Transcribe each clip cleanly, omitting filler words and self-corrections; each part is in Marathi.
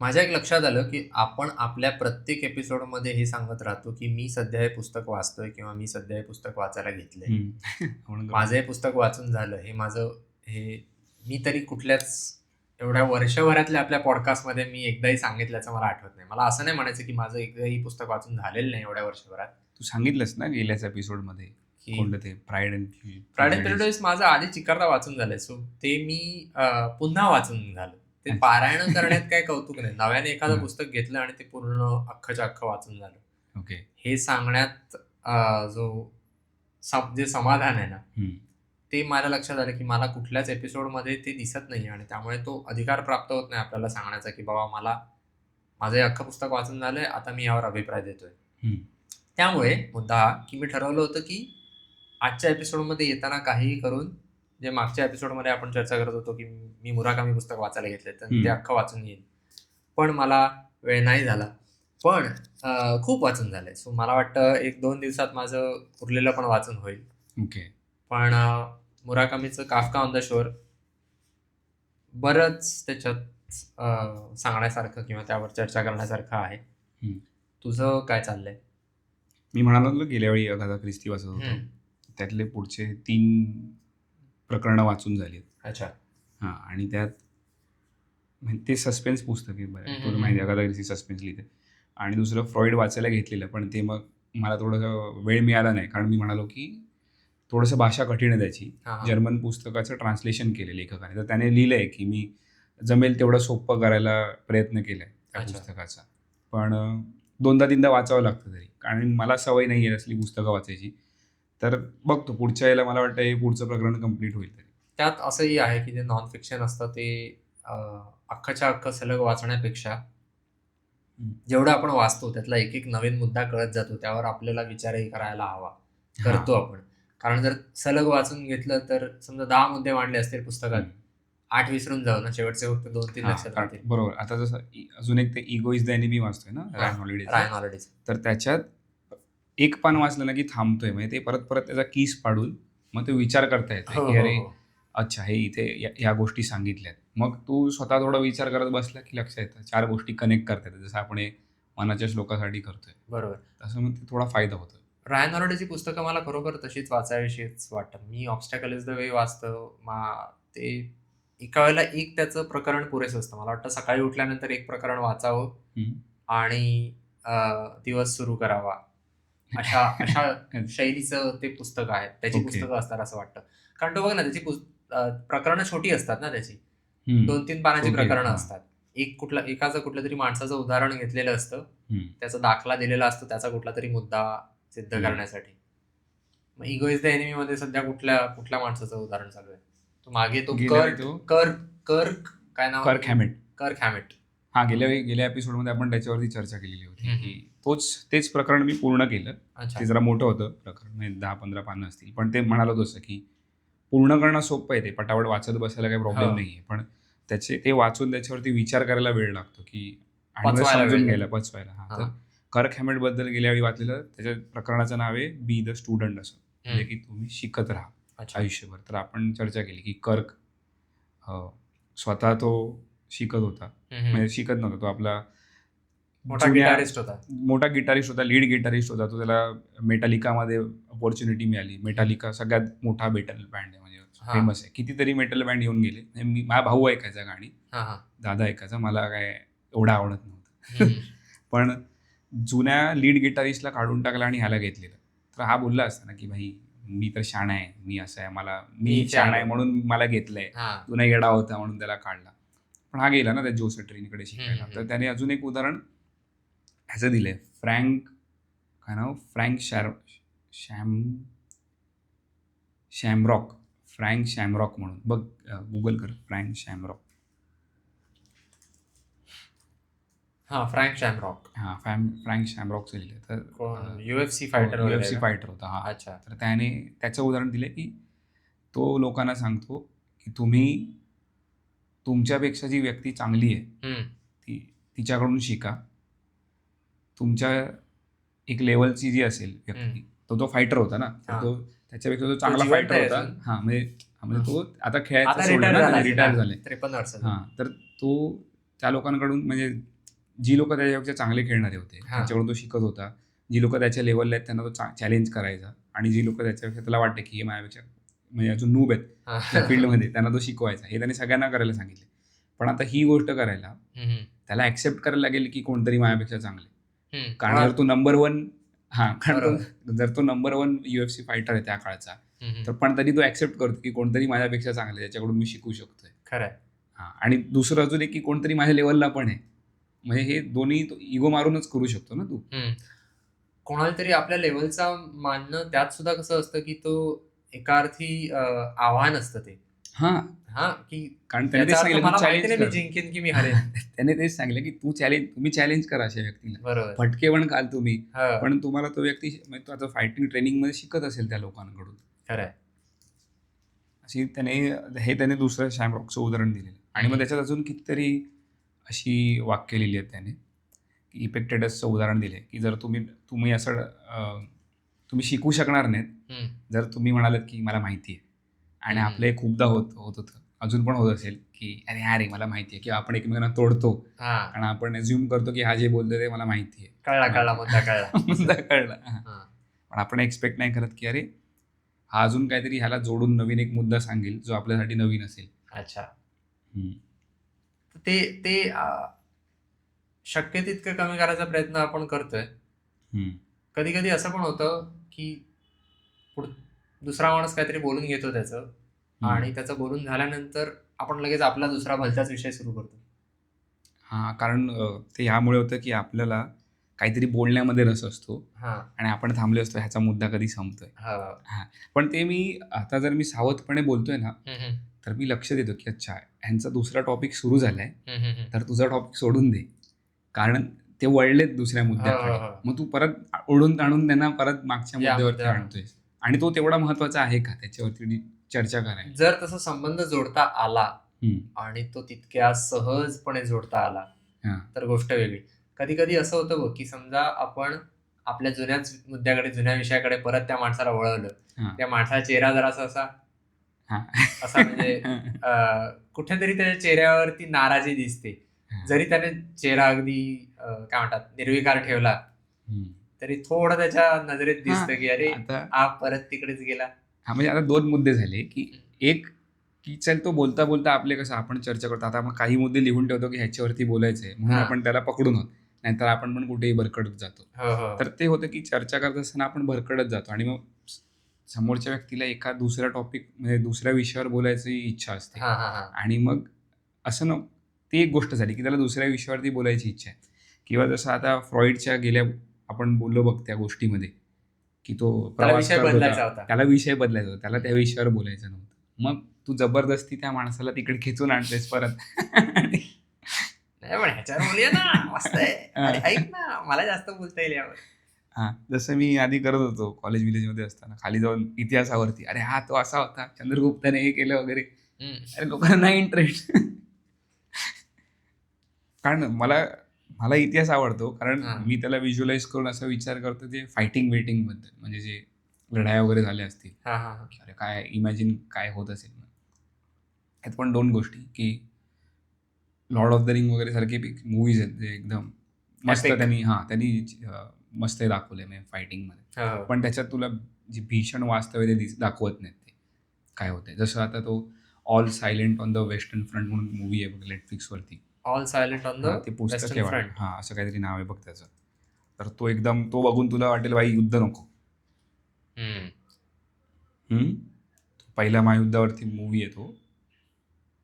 माझ्या एक लक्षात आलं, की आपण आपल्या प्रत्येक एपिसोडमध्ये हे सांगत राहतो, की मी सध्या हे पुस्तक वाचतोय किंवा मी सध्या हे पुस्तक वाचायला घेतलंय. म्हणून माझं हे पुस्तक वाचून झालं. हे मी तरी कुठल्याच एवढ्या वर्षभरातल्या आपल्या पॉडकास्टमध्ये मी एकदाही सांगितल्याचं मला आठवत नाही. मला असं नाही म्हणायचं, की माझं एकदाही पुस्तक वाचून झालेलं नाही एवढ्या वर्षभरात. तू सांगितलंस ना गेल्याच एपिसोडमध्ये की कोणतं ते pride and pride and prejudice माझं आधी चिकारता वाचून झालंय. सो ते मी पुन्हा वाचून झालं. ते अच्छा. पारायण करण्यात काही कौतुक नाही. नव्याने एखादं हां. पुस्तक घेतलं आणि ते पूर्ण अख्खच्या अख्खं वाचून झालं. ओके. हे सांगण्यात जो जे समाधान आहे ना, ते मला लक्षात आलं, की मला कुठल्याच एपिसोडमध्ये ते दिसत नाही आणि त्यामुळे तो अधिकार प्राप्त होत नाही आपल्याला सांगण्याचा, की बाबा माझं हे अख्खं पुस्तक वाचून झालंय, आता मी यावर अभिप्राय देतोय. त्यामुळे मुद्दा हा, की मी ठरवलं होतं, की आजच्या एपिसोडमध्ये येताना काहीही करून, जे मागच्या एपिसोडमध्ये आपण चर्चा करत होतो, की मी मुराकामी पुस्तक वाचायला घेतलंय, तर मी ते अख्खं वाचून येईन. पण मला वेळ नाही झाला. पण खूप वाचून झालंय. सो मला वाटतं 1-2 दिवसात माझं उरलेलं पण वाचून होईल. ओके. पण मुराकामीचं काफ्का ऑन द शोर बरंच त्याच्यात सांगण्यासारखं किंवा त्यावर चर्चा करण्यासारखं आहे. तुझं काय चाललंय? मी म्हणालो ना गेल्या वेळी अगाथा ख्रिस्ती वाचत होतो. त्यातले पुढचे 3 प्रकरणं वाचून झालीत. अच्छा. हां, आणि त्यात म्हणजे ते सस्पेन्स पुस्तक आहे. तुला माहिती आहे अगाथा ख्रिस्ती सस्पेन्स लिहिते. आणि दुसरं फ्रॉइड वाचायला घेतलेलं, पण ते मग मला थोडंसं वेळ मिळाला नाही. कारण मी म्हणालो, की थोडंसं भाषा कठीण आहे त्याची. जर्मन पुस्तकाचं ट्रान्सलेशन केलं लेखकाने. तर त्याने लिहिलंय, की मी जमेल तेवढं सोपं करायला प्रयत्न केलाय त्या पुस्तकाचा. पण 2दा-3दा वाचावं लागतं तरी. कारण मला सवय नाही आहे असली पुस्तकं वाचायची. तर बघतो पुढच्या वेळेला मला वाटतं हे पुढचं प्रकरण कंप्लीट होईल तरी. त्यात असंही आहे, की जे नॉन फिक्शन असतं ते अख्खच्या अख्खं सलग वाचण्यापेक्षा जेवढं आपण वाचतो त्यातला एक नवीन मुद्दा कळत जातो. त्यावर आपल्याला विचारही करायला हवा. करतो आपण. कारण जर सलग वाचून घेतलं तर समजा 10 मुद्दे मांडले असतील पुस्तकात, 8 विसरून जाऊ ना, शेवटचे फक्त 2-3 लक्षात राहतील. बरोबर. आता जसं अजून एक ते इगो इज द एनिमी वाचतोय ना रायन हॉलिडेचं. तर त्याच्यात एक पान वाचलं ना की थांबतोय. म्हणजे ते परत त्याचा कीस पाडून मग ते विचार करता येतोय, की अरे अच्छा हे इथे ह्या गोष्टी सांगितल्यात. मग तू स्वतः थोडा विचार करत बसला की लक्षात येतं. 4 गोष्टी कनेक्ट करता येतात. जसं आपण हे मनाच्या श्लोकासाठी करतोय. बरोबर. तसं मग ते थोडा फायदा होतो. रायन हॉलिडेची पुस्तकं मला खरोखर तशीच वाचावीशीच वाटतात. मी ऑब्स्टॅकल इज द वे वाचतो. ते एका वेळेला एक त्याचं प्रकरण पुरेसं असतं. मला वाटतं सकाळी उठल्यानंतर एक प्रकरण वाचावं आणि दिवस सुरू करावा. अशा शैलीचं ते पुस्तक आहे. त्याची पुस्तकं असतात असं वाटतं. कारण तो बघ ना त्याची प्रकरणं छोटी असतात ना त्याची. 2-3 पानाची प्रकरणं असतात. एकाचं कुठल्यातरी माणसाचं उदाहरण घेतलेलं असतं. त्याचा दाखला दिलेला असतो त्याचा कुठलातरी मुद्दा सिद्ध करण्यासाठी. मग इगो इज द एनिमीमध्ये सध्या कुठल्या माणसाचं उदाहरण चालू आहे? तो मागे तो कर्क काय नाव? कर्क हॅमिट. हा गेल्या एपिसोडमध्ये आपण त्याच्यावरती चर्चा केलेली होती, की तेच प्रकरण मी पूर्ण केलं. ते जरा मोठं होतं प्रकरण, म्हणजे 10-15 पानं असतील. पण ते म्हणालो तसं, की पूर्ण करणं सोपं आहे. ते पटापट वाचत बसायला काही प्रॉब्लेम नाहीये. पण ते वाचून त्याच्यावरती विचार करायला वेळ लागतो, की आणि समजून घ्यायला, पचवायला. तर कर्क हॅमिट बद्दल गेल्या वेळी वाचलेलं, त्याच्या प्रकरणाचं नाव आहे बी द स्टुडंट असं. म्हणजे की तुम्ही शिकत राहा आयुष्यभर. तर आपण चर्चा केली, की कर्क स्वतः तो शिकत होता. म्हणजे शिकत नव्हता तो आपला मोठा गिटारिस्ट होता, लीड गिटारिस्ट होता. तो त्याला मेटालिकामध्ये अपॉर्च्युनिटी मिळाली. मेटालिका सगळ्यात मोठा मेटल बँड आहे, म्हणजे फेमस आहे. कितीतरी मेटल बँड येऊन गेले. माझा भाऊ ऐकायचा गाणी, दादा ऐकायचा. मला काय एवढं आवडत नव्हतं. पण जुन्या लीड गिटारिस्टला काढून टाकला आणि ह्याला घेतलेलं. तर हा बोलला असता ना, की भाई मी तर शाणा आहे, मी असं आहे, मी शाणा आहे म्हणून मला घेतलंय, तू नाही येडा होता म्हणून त्याला काढला. पण हा गेला ना त्या जोसेफ ट्रेनीकडे शिकायला. तर त्याने अजून एक उदाहरण ह्याचं दिलंय. फ्रँक शॅमरॉक म्हणून बघ, गुगल कर फ्रँक शॅमरॉक. फ्रँक शॅमरॉकचं लिहिलंय. तर UFC फायटर होता हा. अच्छा. तर त्याने त्याचं उदाहरण दिलंय, की तो लोकांना सांगतो, की तुम्ही तुमच्यापेक्षा जी व्यक्ती चांगली आहे तिच्याकडून शिका. तुमच्या एक लेवलची जी असेल व्यक्ती, तो फायटर होता ना, तर तो त्याच्यापेक्षा जो चांगला फायटर होता. म्हणजे तो आता खेळायचा सोडला ना, रिटायर झाले. 53 वर्ष. तर तो त्या लोकांकडून म्हणजे जी लोक त्याच्यापेक्षा चांगले खेळणारे होते त्यांच्याकडून तो शिकत होता. जी लोक त्याच्या लेवलला आहेत त्यांना तो चॅलेंज करायचा, आणि जी लोक त्याच्यापेक्षा त्याला वाटते की हे माझ्यापेक्षा म्हणजे अजून नूब आहेत त्या फील्डमध्ये, त्यांना तो शिकवायचा. हे त्यांनी सगळ्यांना करायला सांगितले. पण आता ही गोष्ट करायला त्याला ऍक्सेप्ट करायला लागेल की कोणतरी माझ्यापेक्षा चांगले. कारण जर तो नंबर 1 जर तो नंबर 1 UFC फायटर आहे त्या काळचा, तर पण तरी तो ऍक्सेप्ट करतो की कोणतरी माझ्यापेक्षा चांगलं आहे, त्याच्याकडून मी शिकू शकतोय. खरंय. आणि दुसरं अजून एक की कोणतरी माझ्या लेवलला पण आहे. म्हणजे हे दोन्ही इगो मारूनच करू शकतो ना तू. कोणाला तरी आपल्या लेवलचा मानणं त्यात सुद्धा कसं असतं की तो एका अर्थी आव्हान असतं ते. की कारण त्याने तेच सांगितलं मला माहिती नाही मी जिंकेन की मी हरेन. त्याने तेच सांगितलं की तुम्ही चॅलेंज करा अशा व्यक्तीला. बरोबर. फटके पण काल तुम्ही, पण तुम्हाला तो व्यक्ती तो आता फायटिंग ट्रेनिंग मध्ये शिकत असेल त्या लोकांकडून. खरंय. अशी त्याने दुसरं शॅमरॉकचं उदाहरण दिलेलं. आणि मग त्याच्यात अजून कितीतरी अशी वाक्य लिहिली आहेत त्याने. इपेक्टेडसचं उदाहरण दिले की जर तुम्ही असं तुम्ही शिकू शकणार नाहीत जर तुम्ही म्हणालात की मला माहिती आहे. आणि आपलं एक खूपदा होत होतं, अजून पण होत असेल की अरे मला माहिती आहे, किंवा आपण एकमेकांना तोडतो आणि आपण अज्युम करतो की हा जे बोलतो ते मला माहिती आहे. कळला मुद्दा कळला. पण आपण एक्सपेक्ट नाही करत की अरे हा अजून काहीतरी ह्याला जोडून नवीन एक मुद्दा सांगेल जो आपल्यासाठी नवीन असेल. अच्छा. ते शक्य तितकं कमी करायचा प्रयत्न आपण करतोय. कधी कधी असं पण होतं की दुसरा माणूस काहीतरी बोलून घेतो त्याचं, आणि त्याचं बोलून झाल्यानंतर आपण लगेच आपला दुसरा भलताच विषय सुरू करतो. कारण ते ह्यामुळे होतं की आपल्याला काहीतरी बोलण्यामध्ये रस असतो आणि आपण थांबले असतो ह्याचा मुद्दा कधी संपतोय. पण ते मी आता जर मी सावधपणे बोलतोय ना, तर मी लक्ष देतो की अच्छा ह्यांचा दुसरा टॉपिक सुरू झालाय, तर तुझा टॉपिक सोडून दे, कारण ते वळलेत दुसऱ्या मुद्द्याकडे. मग तू परत ओढून ताणून त्यांना परत मागच्या मुद्द्यावरती आणतोय, आणि तो तेवढा महत्वाचा आहे का त्याच्यावरती चर्चा करायला. जर तसा संबंध जोडता आला आणि तो तितक्या सहजपणे जोडता आला तर गोष्ट वेगळी. कधी कधी असं होतं बघ की समजा आपण आपल्या जुन्याच मुद्द्याकडे, जुन्या विषयाकडे परत त्या माणसाला वळवलं, त्या माणसाचा चेहरा जरासा असा म्हणजे कुठेतरी त्याच्या चेहऱ्यावरती नाराजी दिसते. जरी त्याने चेहरा अगदी काय म्हणतात निर्विकार ठेवला तरी थोडं त्याच्या नजरेत दिसतं की अरे हा परत तिकडेच गेला. म्हणजे आता 2 मुद्दे झाले की एक की चल तो बोलता बोलता आपले कसं आपण चर्चा करतो, आता आपण काही मुद्दे लिहून ठेवतो की ह्याच्यावरती बोलायचंय म्हणून आपण त्याला पकडून होत, नाहीतर आपण पण कुठेही भरकडत जातो. तर ते होतं की चर्चा करत असताना आपण भरकडत जातो, आणि मग समोरच्या व्यक्तीला एका दुसऱ्या टॉपिक म्हणजे दुसऱ्या विषयावर बोलायची इच्छा असते. आणि मग असं न ती एक गोष्ट झाली की त्याला दुसऱ्या विषयावरती बोलायची इच्छा आहे. किंवा जसं आता फ्रॉइडच्या गेल्या आपण बोललो बघ त्या गोष्टीमध्ये की तो प्रवास करत होता, त्याला विषय बदलायचा होता, त्याला त्या विषयावर बोलायचं नव्हतं. मग तू जबरदस्ती त्या माणसाला तिकडे खेचून आणतेस परत. ह्याच्यावर बोलूया ना, मस्त आहे, ऐक ना मला जास्त बोलता येईल यावर. जसं मी आधी करत होतो कॉलेज विलेजमध्ये असताना, खाली जाऊन इतिहासावरती अरे हा तो असा होता, चंद्रगुप्ताने हे केलं वगैरे. अरे लोकांना नाही इंटरेस्ट. कारण मला इतिहास आवडतो, कारण मी त्याला व्हिज्युअलाइज करून असा विचार करतो जे फायटिंग वेटिंग बद्दल, म्हणजे जे लढाया वगैरे झाल्या असतील, अरे काय इमॅजिन काय होत असेल. यात पण 2 गोष्टी की लॉर्ड ऑफ द रिंग वगैरे सारखे मूवीज आहेत जे एकदम मस्त त्यांनी मस्त दाखवले म्हणजे फायटिंगमध्ये, पण त्याच्यात तुला जी भीषण वास्तव्य ते दाखवत नाहीत ते काय होते. जसं आता तो all silent on the western front म्हणून मूवी आहे बघ नेटफ्लिक्सवरती. ऑल सायलेंट ऑन द ते पुस्तक आहे, असं काहीतरी नाव आहे बघ त्याचं. तर तो एकदम तो बघून तुला वाटेल बाई युद्ध नको. पहिल्या महायुद्धावरती मूवी आहे तो,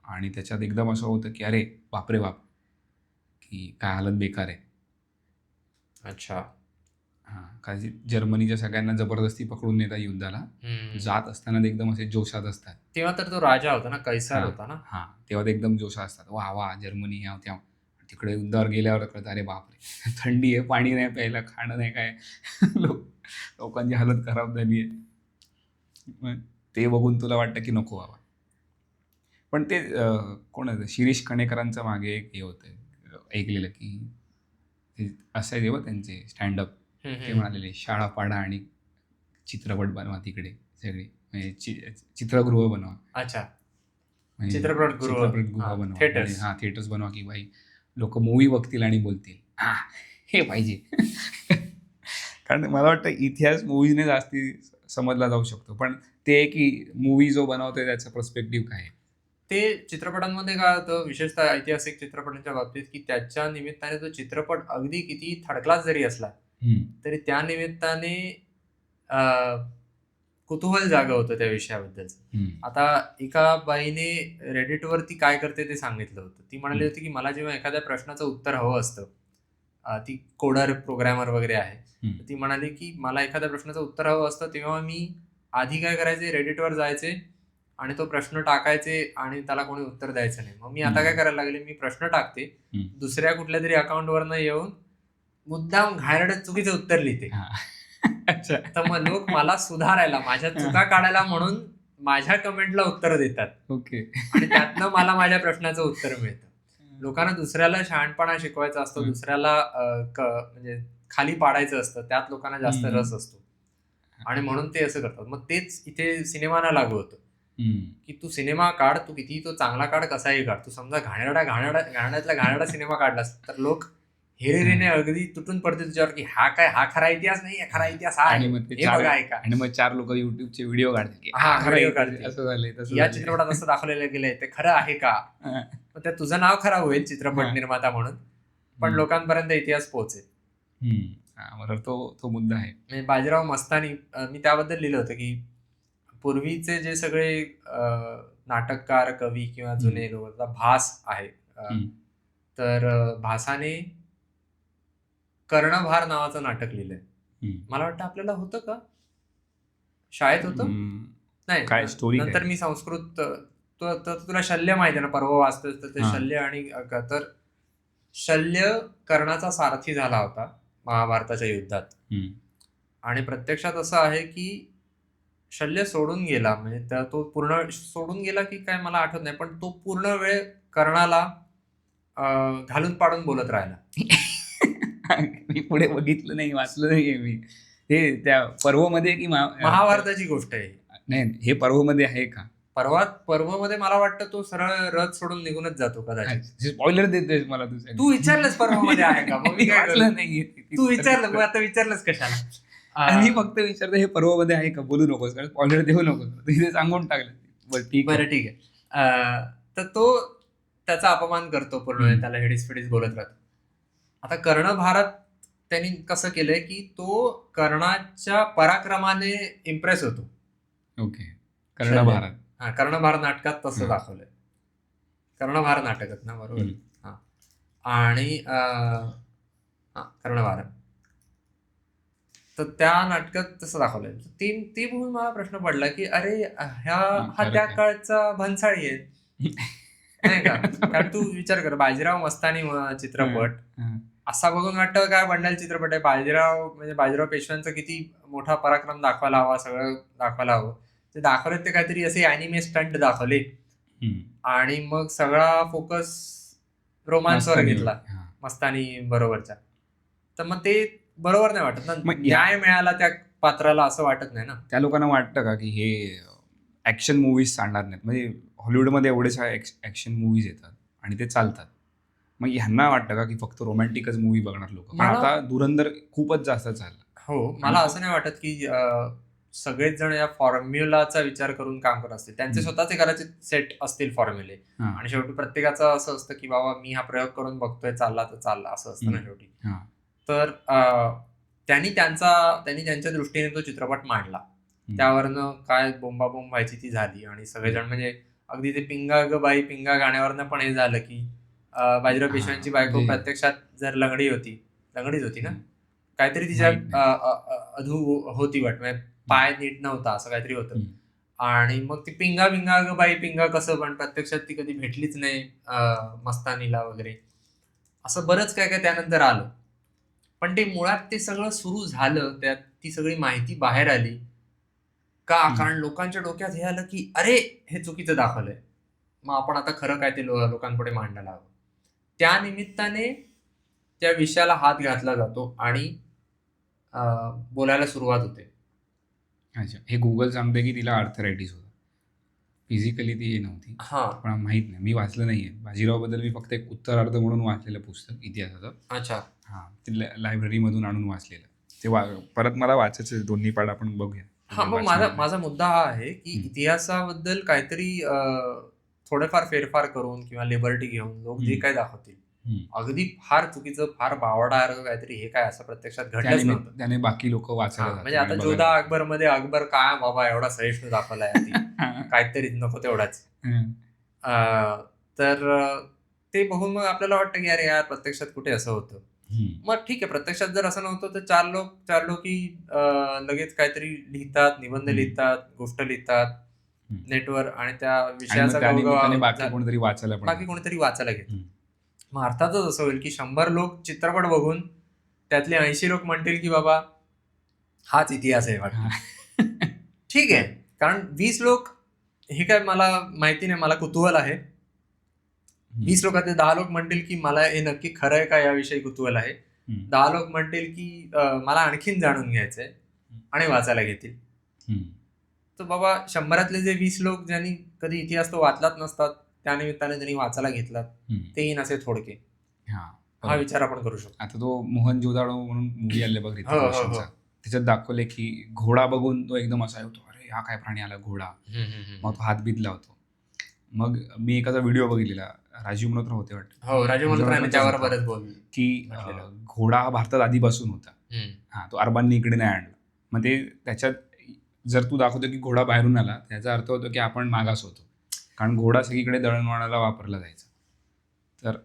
आणि त्याच्यात एकदम असं होतं की अरे बापरे बाप की काय हालत बेकार आहे. अच्छा. कारण जर्मनीच्या सगळ्यांना जबरदस्ती पकडून नेतात युद्धाला, जात असताना ते एकदम असे जोशात असतात. तेव्हा तर तो राजा होता ना, कैसार होता ना. तेव्हा ते एकदम जोशात असतात, वा वा जर्मनी ह्या त्या. तिकडे युद्धावर गेल्यावर कळतं अरे बापरे थंडी आहे, पाणी नाही प्यायला, खाणं नाही, काय लोकांची हालत खराब झाली आहे. ते बघून तुला वाटतं की नको बाबा. पण ते कोण आहे शिरीष कणेकरांचं मागे एक हे होतं ऐकलेलं की असं आहे जेव्हा त्यांचे स्टँडअप, ते म्हणालेले शाळा पाडा आणि चित्रपट बनवा, तिकडे सगळे म्हणजे चित्रगृह बनवा. अच्छा. चित्रपटगृह बनवा, थिएटर्स बनवा की भाई लोक मूवी बघतील आणि बोलतील हा हे पाहिजे. कारण मला वाटतं इतिहास मूवीजने जास्ती समजला जाऊ शकतो, पण ते की मूवी जो बनवतोय त्याचा पर्स्पेक्टिव्ह काय आहे. ते चित्रपटांमध्ये काय होतं, विशेषतः ऐतिहासिक चित्रपटांच्या बाबतीत, की त्याच्या निमित्ताने तो चित्रपट अगदी किती थर्ड क्लास जरी असला, तरी त्या निमित्ताने कुतूहल जागं होतं त्या विषयाबद्दलचं. आता एका बाईने Redditवरती काय करते ते सांगितलं होतं. ती म्हणाली होती, की मला जेव्हा एखाद्या प्रश्नाचं उत्तर हवं असतं, ती कोडर, प्रोग्रॅमर वगैरे आहे. तर ती म्हणाली, की मला एखाद्या प्रश्नाचं उत्तर हवं असतं, तेव्हा मी आधी काय करायचे, Redditवर जायचे आणि तो प्रश्न टाकायचे आणि त्याला कोणी उत्तर द्यायचं नाही. मग मी आता काय करायला लागले, मी प्रश्न टाकते, दुसऱ्या कुठल्यातरी अकाउंटवरनं येऊन मुद्दाम घाणेरडं चुकीचं उत्तर लिहिते. अच्छा. तर मग लोक मला सुधारायला, माझ्या चुका काढायला म्हणून माझ्या कमेंटला उत्तर देतात. ओके. आणि त्यातनं मला माझ्या प्रश्नाचं उत्तर मिळतं. लोकांना दुसऱ्याला शहाणपणा शिकवायचा असतो, दुसऱ्याला म्हणजे खाली पाडायचं असतं, त्यात लोकांना जास्त रस असतो आणि म्हणून ते असं करतात. मग तेच इथे सिनेमाला लागू होतं, की तू सिनेमा काढ, तू कितीही तो चांगला काढ, कसाही काढ, तू समजा घाणेरड्यातला घाणेरडा सिनेमा काढलास तर लोक हिरिरीने अगदी तुटून पडते तुझ्यावर, की हा खरा इतिहास नाही, खरा इतिहास हा आणि आहे, मग ते हे बघा ऐका. आणि मग 4 लोक युट्यूबचे व्हिडिओ काढतील की हा, खरं व्हिडिओ आहे, काढतील. असं झालंय तसं या झालंय. चित्रपटात असं दाखवलेलं गेलंय, ते खरं आहे का? मग त्या तुझं नाव खराब होईल चित्रपट निर्माता म्हणून, पण लोकांपर्यंत इतिहास पोहोचेल. बरोबर, तो मुद्दा आहे. म्हणजे बाजीराव मस्तानी, मी त्याबद्दल लिहिलं होतं, की पूर्वीचे जे सगळे नाटककार, कवी किंवा जुने लोक, भास आहे, तर भासाने कर्णभार नावाचं नाटक लिहिलंय. मला वाटतं आपल्याला होतं का, शाळेत होतं नाही, काय स्टोरी नंतर मी संस्कृत, तुला शल्य माहिती आहे ना, पर्व वाचतोय तर ते शल्य आणि तर शल्य कर्णाचा सारथी झाला होता महाभारताच्या युद्धात. आणि प्रत्यक्षात असं आहे की शल्य सोडून गेला, म्हणजे तो पूर्ण सोडून गेला की काय मला आठवत नाही, पण तो पूर्ण वेळ कर्णाला घालून पाडून बोलत राहिला. मी पुढे बघितलं नाही, वाचलं नाहीये मी. हे त्या पर्वमध्ये की महाभारताची गोष्ट आहे. नाही, हे पर्वमध्ये आहे का? पर्वमध्ये मला वाटतं तो सरळ रथ सोडून निघूनच जातो कदाचित. स्पॉइलर देतोयस मला तू विचारलंस पर्वमध्ये आहे का, मग मी काय वाचलं नाही. तू विचारलं, मग आता विचारलंस कशाला? मी फक्त विचारतो हे पर्वमध्ये आहे का, बोलू नकोस, कारण स्पॉइलर देऊ नकोस, तिथे सांगून टाकलं. बरं ठीक आहे. तर तो त्याचा अपमान करतो पूर्ण वेळ, त्याला हेडीस बोलत राहतो. आता कर्णभारात त्यांनी कसं केलंय, की तो कर्णाच्या पराक्रमाने इम्प्रेस होतो. ओके. कर्णभारात. कर्णभार नाटकात तसं दाखवलंय. कर्णभार नाटकात ना, बरोबर. हा. आणि कर्णभार, तर त्या नाटकात तसं दाखवलंय. ती बघून मला प्रश्न पडला, की अरे हा त्या काळचा भन्साळी आहे नाही का? कारण तू विचार कर, बाजीराव मस्तानी चित्रपट असा बघून वाटतं काय बंडाल चित्रपट आहे. बाजीराव पेशव्यांचा किती मोठा पराक्रम दाखवायला हवा, सगळं दाखवायला हवं. ते दाखवले ते काहीतरी असे अॅनिमे स्टंट दाखवले आणि मग सगळा फोकस रोमांसवर घेतला मस्तानी बरोबरच्या. तर मग ते बरोबर नाही वाटत ना, न्याय मिळाला त्या पात्राला असं वाटत नाही ना. त्या लोकांना वाटतं का की हे ऍक्शन मूवीज चालणार नाहीत, म्हणजे हॉलिवूडमध्ये एवढ्याशा ऍक्शन मूवीज येतात आणि ते चालतात, मग ह्यांना वाटतं का की फक्त रोमॅन्टिकच मूवी बघणार लोक? पण आता धुरंधर खूपच जास्त चाललं. हो, मला असं नाही वाटत की सगळेच जण या फॉर्म्युलाचा विचार करून काम करत असतील. त्यांचे स्वतःचे घराचे सेट असतील फॉर्म्युले, आणि शेवटी प्रत्येकाचं असं असतं की बाबा मी हा प्रयोग करून बघतोय, चालला तर चालला, असं असतं ना शेवटी. तर त्यांनी त्यांच्या दृष्टीने तो चित्रपट मांडला, त्यावरनं काय बोंबाबोंब व्हायची ती झाली, आणि सगळेजण म्हणजे अगदी ते पिंगा ग बाई पिंगा गाण्यावरनं पण हे झालं की बाजीराव पेशव्यांची बायको प्रत्यक्षात जर लंगडीच होती ना, काहीतरी तिच्या अधू होती वाट, पाय नीट नव्हता, असं काहीतरी होतं. आणि मग ती पिंगा ग बाई पिंगा कसं, पण प्रत्यक्षात ती कधी भेटलीच नाही मस्तानीला वगैरे, असं बरंच काय काय त्यानंतर आलं. पण ते मुळात ते सगळं सुरू झालं, त्यात ती सगळी माहिती बाहेर आली का, कारण लोकांच्या डोक्यात हे आलं की अरे हे चुकीचं दाखवलंय, मग आपण आता खरं काय ते लोकांपुढे मांडायला हवं. त्या निमित्ताने त्या विषयाला हात घातला जातो आणि बोलायला सुरुवात होते. अच्छा, हे गुगल सांगते की तिला आर्थरायटिस होतं, फिजिकली ती हे नव्हती, हा. पण माहीत नाही, मी वाचलं नाहीये बाजीरावबद्दल. मी फक्त एक उत्तरार्ध म्हणून वाचलेलं पुस्तक इतिहासाचं. अच्छा. हां, ते लायब्ररीमधून आणून वाचलेलं. ते परत मला वाचायचं आहे, दोन्ही पाढ आपण बघूया. हा, मग माझा मुद्दा हा आहे की इतिहासाबद्दल काहीतरी थोडेफार फेरफार करून किंवा लिबर्टी घेऊन लोक जे काय दाखवतील अगदी फार चुकीचं, फार बावडासारखं काहीतरी, हे काय असं प्रत्यक्षात घडलंच नव्हतं. त्याने बाकी लोक वाचायला म्हणजे आता जोधा अकबर मध्ये अकबर काय बाबा एवढा सहिष्णू दाखवलाय काहीतरी नको तेवढाच. तर ते बघून मग आपल्याला वाटतं की अरे यार प्रत्यक्षात कुठे असं होतं. मग ठीक आहे, प्रत्यक्षात जर असं नव्हतं तर चार लोक लगेच काहीतरी लिहितात, निबंध लिहितात, गोष्ट लिहितात नेटवर, आणि त्या विषयाचा बाकी कोणीतरी वाचायला घेतो. मग अर्थातच असं होईल की 100 लोक चित्रपट बघून त्यातले 80 लोक म्हणतील की बाबा हाच इतिहास आहे वाटतं. ठीक आहे, कारण 20 लोक हे काय मला माहिती नाही, मला कुतूहल आहे. 20 लोकांचे 10 लोक म्हणतील की मला हे नक्की खरं आहे का याविषयी कुतूहल आहे. 10 लोक म्हणतील की मला आणखीन जाणून घ्यायचंय आणि वाचायला घेतील. तर बाबा 100 जे 20 लोक ज्यांनी कधी इतिहास तो वाचलाच नसतात, त्यानिमित्ताने त्यांनी वाचायला घेतलात, तेही नसे थोडके. हा विचार आपण करू शकतो. आता तो मोहनजोदाडो म्हणून मूवी आले बघ, त्याच्यात दाखवले की घोडा बघून तो एकदम असा होतो, अरे हा काय प्राणी आला घोडा, मग तो हातबीत लावतो. मग मी एखादा व्हिडिओ बघितलेला, राजीव मल्होत्रा होते वाटतं, राजीव मल्होत्रा त्यावर बरेच बोलले की घोडा हा भारतात आधीपासून होता. हा, तो अरबांनी इकडे नाही आणला. मग ते त्याच्यात जर तू दाखवतो की घोडा बाहेरून आला, त्याचा अर्थ होतो की आपण मागास होतो, कारण घोडा सगळीकडे दळणवळणाला वापरला जायचा. तर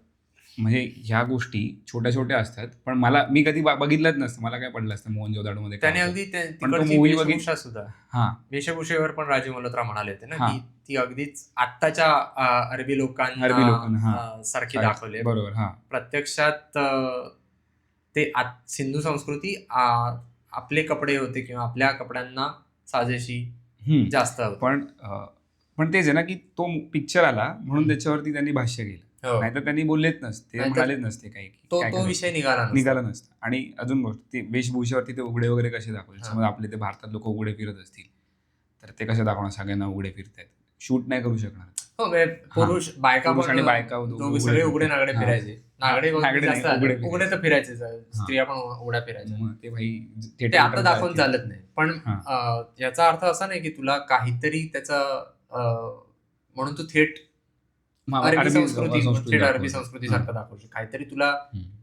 म्हणजे ह्या गोष्टी छोट्या छोट्या असतात, पण मी कधी बघितलंच नसतं, मला काय पडलं असतं मोहनजोदाडो मध्ये. त्याने अगदी वेशभूषा सुद्धा, वेशभूषेवर पण राजीव मल्होत्रा म्हणाले होते ना की ती अगदीच आत्ताच्या अरबी लोकांना सारखी दाखवली. बरोबर. प्रत्यक्षात ते सिंधू संस्कृती आपले कपडे होते किंवा आपल्या कपड्यांना साजेशी जास्त होते. पण तेच आहे ना की तो पिक्चर आला म्हणून त्याच्यावरती त्यांनी भाष्य केलं, नाहीतर त्यांनी बोललेच नसते, म्हणालेच नसते काही, तो विषय निघाला नसता. आणि अजून गोष्ट, ते वेशभूषेवरती ते उघडे वगैरे कसे दाखवले. समज आपले ते भारतात लोक उघडे फिरत असतील तर ते कसे दाखवणार, सगळ्यांना उघडे फिरतायत, शूट नाही करू शकणार. पुरुष बायका आणि बायका सगळे उघडे नागडे फिरायचे, उघडे तर फिरायचे, स्त्रिया पण उघड्या फिरायच्या. ते भाई ते आता दाखवून चालत नाही. पण याचा अर्थ असा नाही की तुला काहीतरी त्याचा म्हणून तू थेट अरबी संस्कृती सारखं दाखवू शकतो. काहीतरी तुला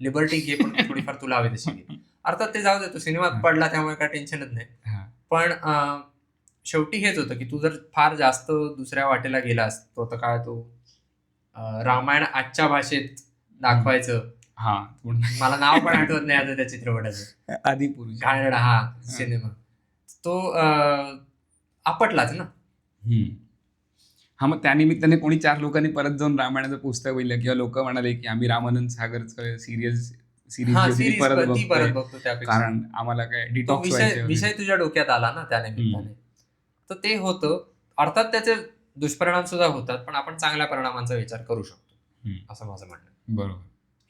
लिबर्टी घे, पण थोडीफार तुला हवी तशी घे. अर्थात ते जाऊ दे, तो सिनेमात पडला त्यामुळे काय टेन्शनच नाही. पण शेवटी हेच होतं की तू जर फार जास्त दुसऱ्या वाटेला गेलास, तो आता काय, तो रामायण आजच्या भाषेत दाखवायचं, मला नाव पण आठवत नाही आता त्या चित्रपटाचं, आदिपुरुष सिनेमा, तो आपटलाच ना. मग त्यानिमित्ताने कोणी 4 लोकांनी परत जाऊन रामायणाचं पुस्तक लिहिलं, किंवा लोक म्हणाले की आम्ही रामानंद सागरचं सिरीज परत बघतो, कारण आम्हाला काय डिटॉक्स विषय तुझ्या डोक्यात आला ना त्यानिमित्ताने. तर ते होतं. अर्थात त्याचे दुष्परिणाम सुद्धा होतात, पण आपण चांगल्या परिणामांचा विचार करू शकतो, असं माझं म्हणणं. बरोबर.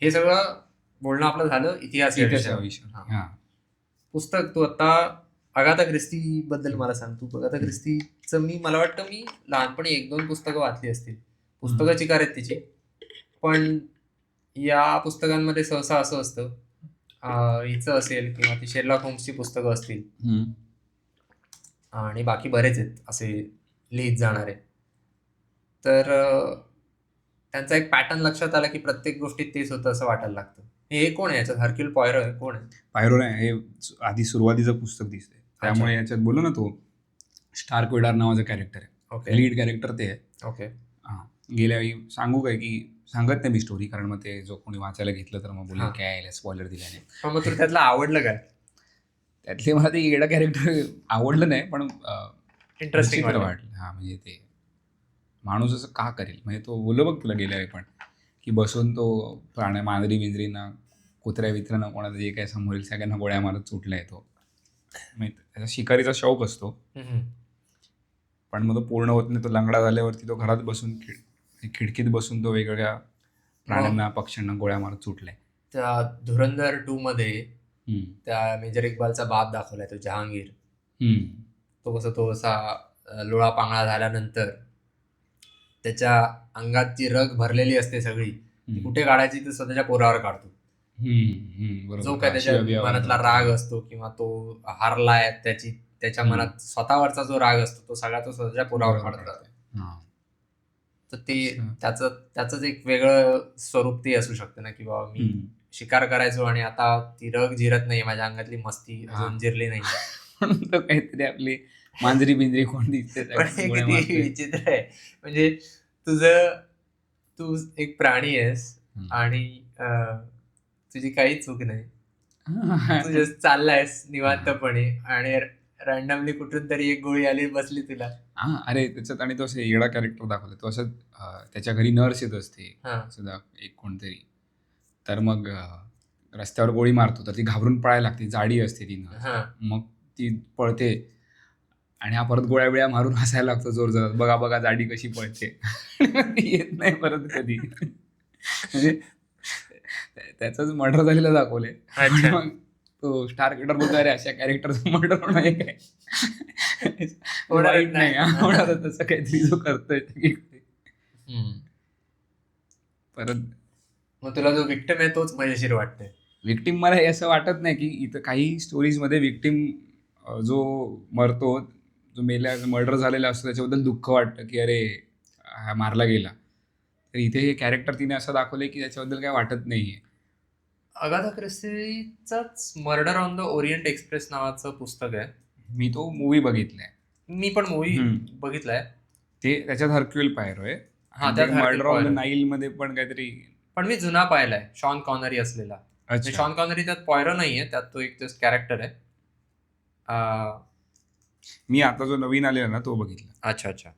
हे सगळं बोलणं आपलं झालं इतिहासाविषयी. पुस्तक, तू आता अगाथा ख्रिस्ती बद्दल मला सांग. तू अगाथा ख्रिस्तीचं मला वाटतं मी लहानपणी 1-2 पुस्तकं वाचली असतील. पुस्तकं चिकार आहेत तिची, पण या पुस्तकांमध्ये सहसा असं असतं, हिचं असेल किंवा ती शेरलॉक होम्सची पुस्तकं असतील, आणि बाकी बरेच आहेत असे लिहित जाणारे, तर त्यांचा एक पॅटर्न लक्षात आला की प्रत्येक गोष्टीत तेच होतं असं वाटायला लागतं. हे कोण आहे याच्यात? हरक्यूल पॉयरो आहे? कोण आहे? पायरो नाही, हे आधी सुरुवातीचं पुस्तक दिसतंय, त्यामुळे याच्यात बोललो ना, तो स्टार्क वेडार नावाचं कॅरेक्टर आहे, लीड कॅरेक्टर ते आहे. ओके. गेल्या वेळी सांगू काय की सांगत नाही मी स्टोरी, कारण मग ते जो कोणी वाचायला घेतलं तर मग बोलले काय स्पॉइलर दिल्याने. मग तुला त्यातलं आवडलं काय? त्यातले मला ते येडा कॅरेक्टर आवडलं नाही, पण इंटरेस्टिंग वाटलं. म्हणजे ते माणूस असं का करेल, म्हणजे तो बोललो बघ तुला गेल्या वेळी पण, की बसून तो मांजरी बिंजरींना, कुत्र्या वित्र्यांना, कोणाला जे काय समोर सगळ्यांना गोळ्या मारत सुटला आहे तो. त्याचा शिकारीचा शौक असतो, पण मग तो पूर्ण होत नाही. तो लंगडा झाल्यावरती तो घरात बसून खिडकीत बसून तो वेगवेगळ्या प्राण्यांना, पक्ष्यांना गोळ्या मारत सुटलाय. त्या धुरंधर 2 मध्ये त्या मेजर इक्बालचा बाप दाखवलाय, तो जहांगीर. तो असा लोळा पांगळा झाल्यानंतर त्याच्या अंगात जी रग भरलेली असते सगळी, ती कुठे काढायची ती स्वतःच्या पोरावर काढतो. जो काय त्याच्या मनातला राग असतो किंवा तो हारलाय त्याच्या मनात स्वतःवरचा जो राग असतो तो सगळा तो स्वतःच्या पोरावर काढत राहतो. तर ते त्याच एक वेगळं स्वरूप ते असू शकतं ना, की बाबा मी शिकार करायचो आणि आता ती रग जिरत नाही, माझ्या अंगातली मस्ती अजून जिरली नाही. काहीतरी आपली मांजरी बिंजरी कोण दिसते पण हे किती विचित्र आहे. म्हणजे तू एक प्राणी आहेस आणि तुझी काही चूक नाही, तू जस्ट चाललायस निवांतपणे आणि रॅन्डमली कुठून तरी एक गोळी आली बसली तुला. अरे त्याच्यात आणि तो असं येडा कॅरेक्टर दाखवलं. तो असं त्याच्या घरी नर्स येत असते सुद्धा एक कोणतरी, तर मग रस्त्यावर गोळी मारतो तर ती घाबरून पळायला लागते, जाडी असते ती नर्स, मग ती पळते आणि हा परत गोळ्या बिळ्या मारून हसायला लागतो जोर जोरात, बघा बघा जाडी कशी पळते. येत नाही परत कधी. म्हणजे त्याचंच मर्डर झालेलं दाखवलंय. मग तो स्टार किडर बोलतो, अरे अशा कॅरेक्टरचं मर्डर होणं हे काय वाईट नाही होणार, तसं काहीतरी जो करतोय. परत मग तुला जो विक्टिम आहे तोच मजेशीर वाटतोय. विक्टिम मला हे असं वाटत नाही की इथं काही स्टोरीजमध्ये विक्टिम जो मरतो, जो मर्डर झालेला असतो त्याच्याबद्दल दुःख वाटतं की अरे हा मारला गेला. तर इथे हे कॅरेक्टर तिने असं दाखवलंय की त्याच्याबद्दल काय वाटत नाहीये. अगाथा ख्रिस्तीचाच murder on the Orient Express नावाचं पुस्तक आहे. मी तो मूवी बघितलाय. मी पण मूवी बघितलाय. ते त्याच्यात हर्क्युल पायरो आहे. मर्डर ऑन द नाईल मध्ये पण काहीतरी, पण मी जुना पाहिलाय, शॉन कॉनरी असलेला. शॉन कॉनरी त्यात पॉयरो नाहीये, त्यात तो एक कॅरेक्टर आहे. मी आता जो नवीन आलेला ना तो बघितला. अच्छा.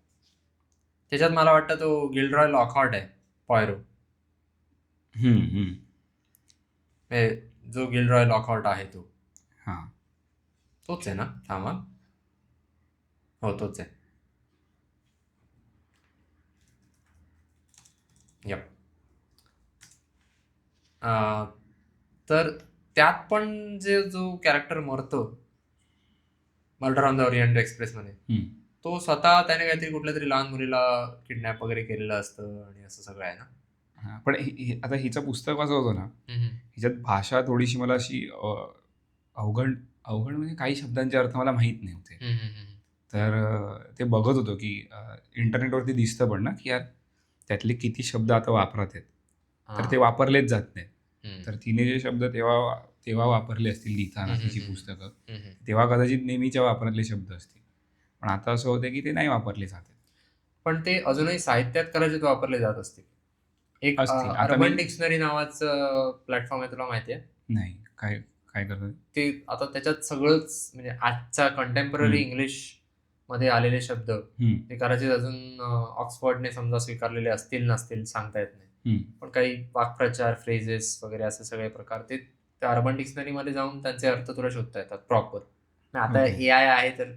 त्याच्यात मला वाटतं तो गिल्डरॉय लॉकहार्ट आहे पॉयरो. जो गिल्डरॉय लॉकहार्ट आहे तो तोच आहे ना? थांबा, हो तोच आहे. यप. तर त्यात पण जो कॅरेक्टर मरतो मर्डर ऑन द ओरिएंट एक्सप्रेसमध्ये, तो स्वतः त्याने काहीतरी कुठल्या तरी लहान मुलीला किडनॅप वगैरे केलेलं असतं आणि असं सगळं आहे ना. पण आता हिचं पुस्तक वाचवतो ना, हिच्यात भाषा थोडीशी मला अशी अवघड म्हणजे काही शब्दांचे अर्थ मला माहीत नाही होते. तर ते बघत होतो की इंटरनेटवरती दिसतं पण ना की यार त्यातले किती शब्द आता वापरात आहेत, तर ते वापरलेच जात नाहीत. तर तिने जे शब्द तेव्हा वापरले असतील लिहिताना तिची पुस्तकं, तेव्हा कदाचित नेहमीच्या वापरातले शब्द असतील. पण आता असं होतं की ते नाही वापरले जात. पण ते अजूनही साहित्यात कदाचित वापरले जात असतील. एक अर्बन डिक्शनरी नावाचं प्लॅटफॉर्म आहे, तुला माहिती आहे? नाही. काय करतात ते? आता त्याच्यात सगळंच म्हणजे आजच्या कंटेम्पररी इंग्लिश मध्ये आलेले शब्द ते कदाचित अजून ऑक्सफर्डने समजा स्वीकारलेले असतील नसतील सांगता येत नाही, पण काही वाक्प्रचार, फ्रेजेस वगैरे असे सगळे प्रकार ते अर्बन डिक्शनरी मध्ये जाऊन त्यांचे अर्थ तुला शोधता येतात प्रॉपर. आता AI आहे तर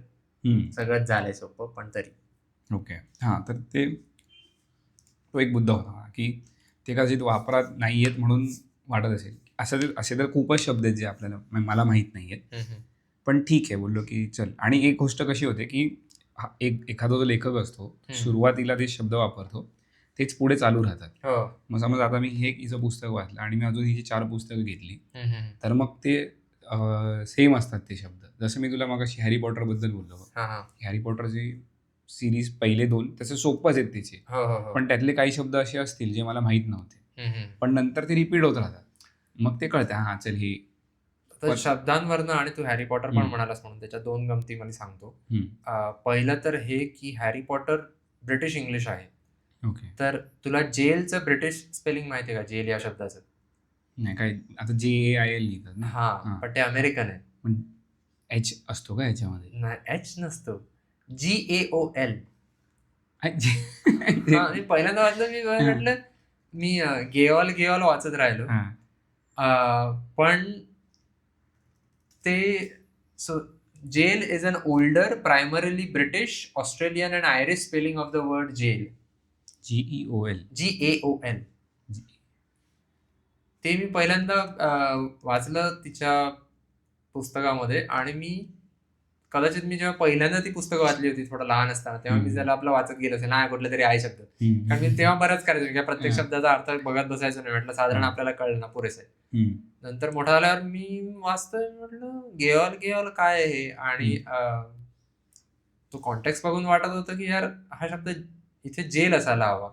सगळंच झालंय सोपं, पण तरी ओके. तर तो एक मुद्दा होता की ते कदाचित वापरात नाही आहेत म्हणून वाटत असेल. असे तर खूपच शब्द आहेत जे आपल्याला मला माहीत नाही आहेत, पण ठीक आहे बोललो की चल. आणि एक गोष्ट कशी होते की एखादा जो लेखक असतो सुरुवातीला ते शब्द वापरतो, तेच पुढे चालू राहतात. मग समज आता मी हिचं पुस्तक वाचलं आणि मी अजून हिची 4 पुस्तकं घेतली, तर मग ते सेम असतात ते शब्द. जसं मी तुला मगाशी हॅरी पॉटर बद्दल बोललो, हॅरी पॉटरची सिरीज पहिले 2 तसे सोपंच आहेत तिचे, पण त्यातले काही शब्द असे असतील जे मला माहीत नव्हते, पण नंतर ते रिपीट होत राहतात. मग ते कळतं चल हे शब्दांवरनं. आणि तू हॅरी पॉटर पण म्हणालास म्हणून त्याच्या 2 गमती मला सांगतो. पहिलं तर हे की हॅरी पॉटर ब्रिटिश इंग्लिश आहे. तर तुला जेलचं ब्रिटिश स्पेलिंग माहिती आहे का? जेल या शब्दाचं नाही. काय आता JAIL लिहितात ना? पण ते अमेरिकन आहे. H असतो का याच्यामध्ये? नाही, H नसतो, GAOL. मी पहिल्यांदा वाचलं, मी म्हटलं मी गेऑल वाचत राहिलो, पण ते gaol is an older primarily British, Australian and Irish spelling of the word jail. GAOL. ते मी पहिल्यांदा वाचलं तिच्या पुस्तकामध्ये आणि मी कदाचित मी जेव्हा पहिल्यांदा ती पुस्तकं वाचली होती थोडं लहान असताना, तेव्हा मी त्याला आपलं वाचत गेलो असेल ना कुठला तरी आहे शब्द, कारण मी तेव्हा बरंच करायचो की प्रत्येक शब्दाचा अर्थ बघत बसायचो नाही, म्हटलं साधारण आपल्याला कळलं ना पुरेसं आहे. नंतर मोठा झाल्यावर मी वाचतोय म्हटलं गेऑल गेऑल काय आहे हे, आणि तो कॉन्टेक्स्ट बघून वाटत होतं की यार हा शब्द इथे जेल असायला हवा.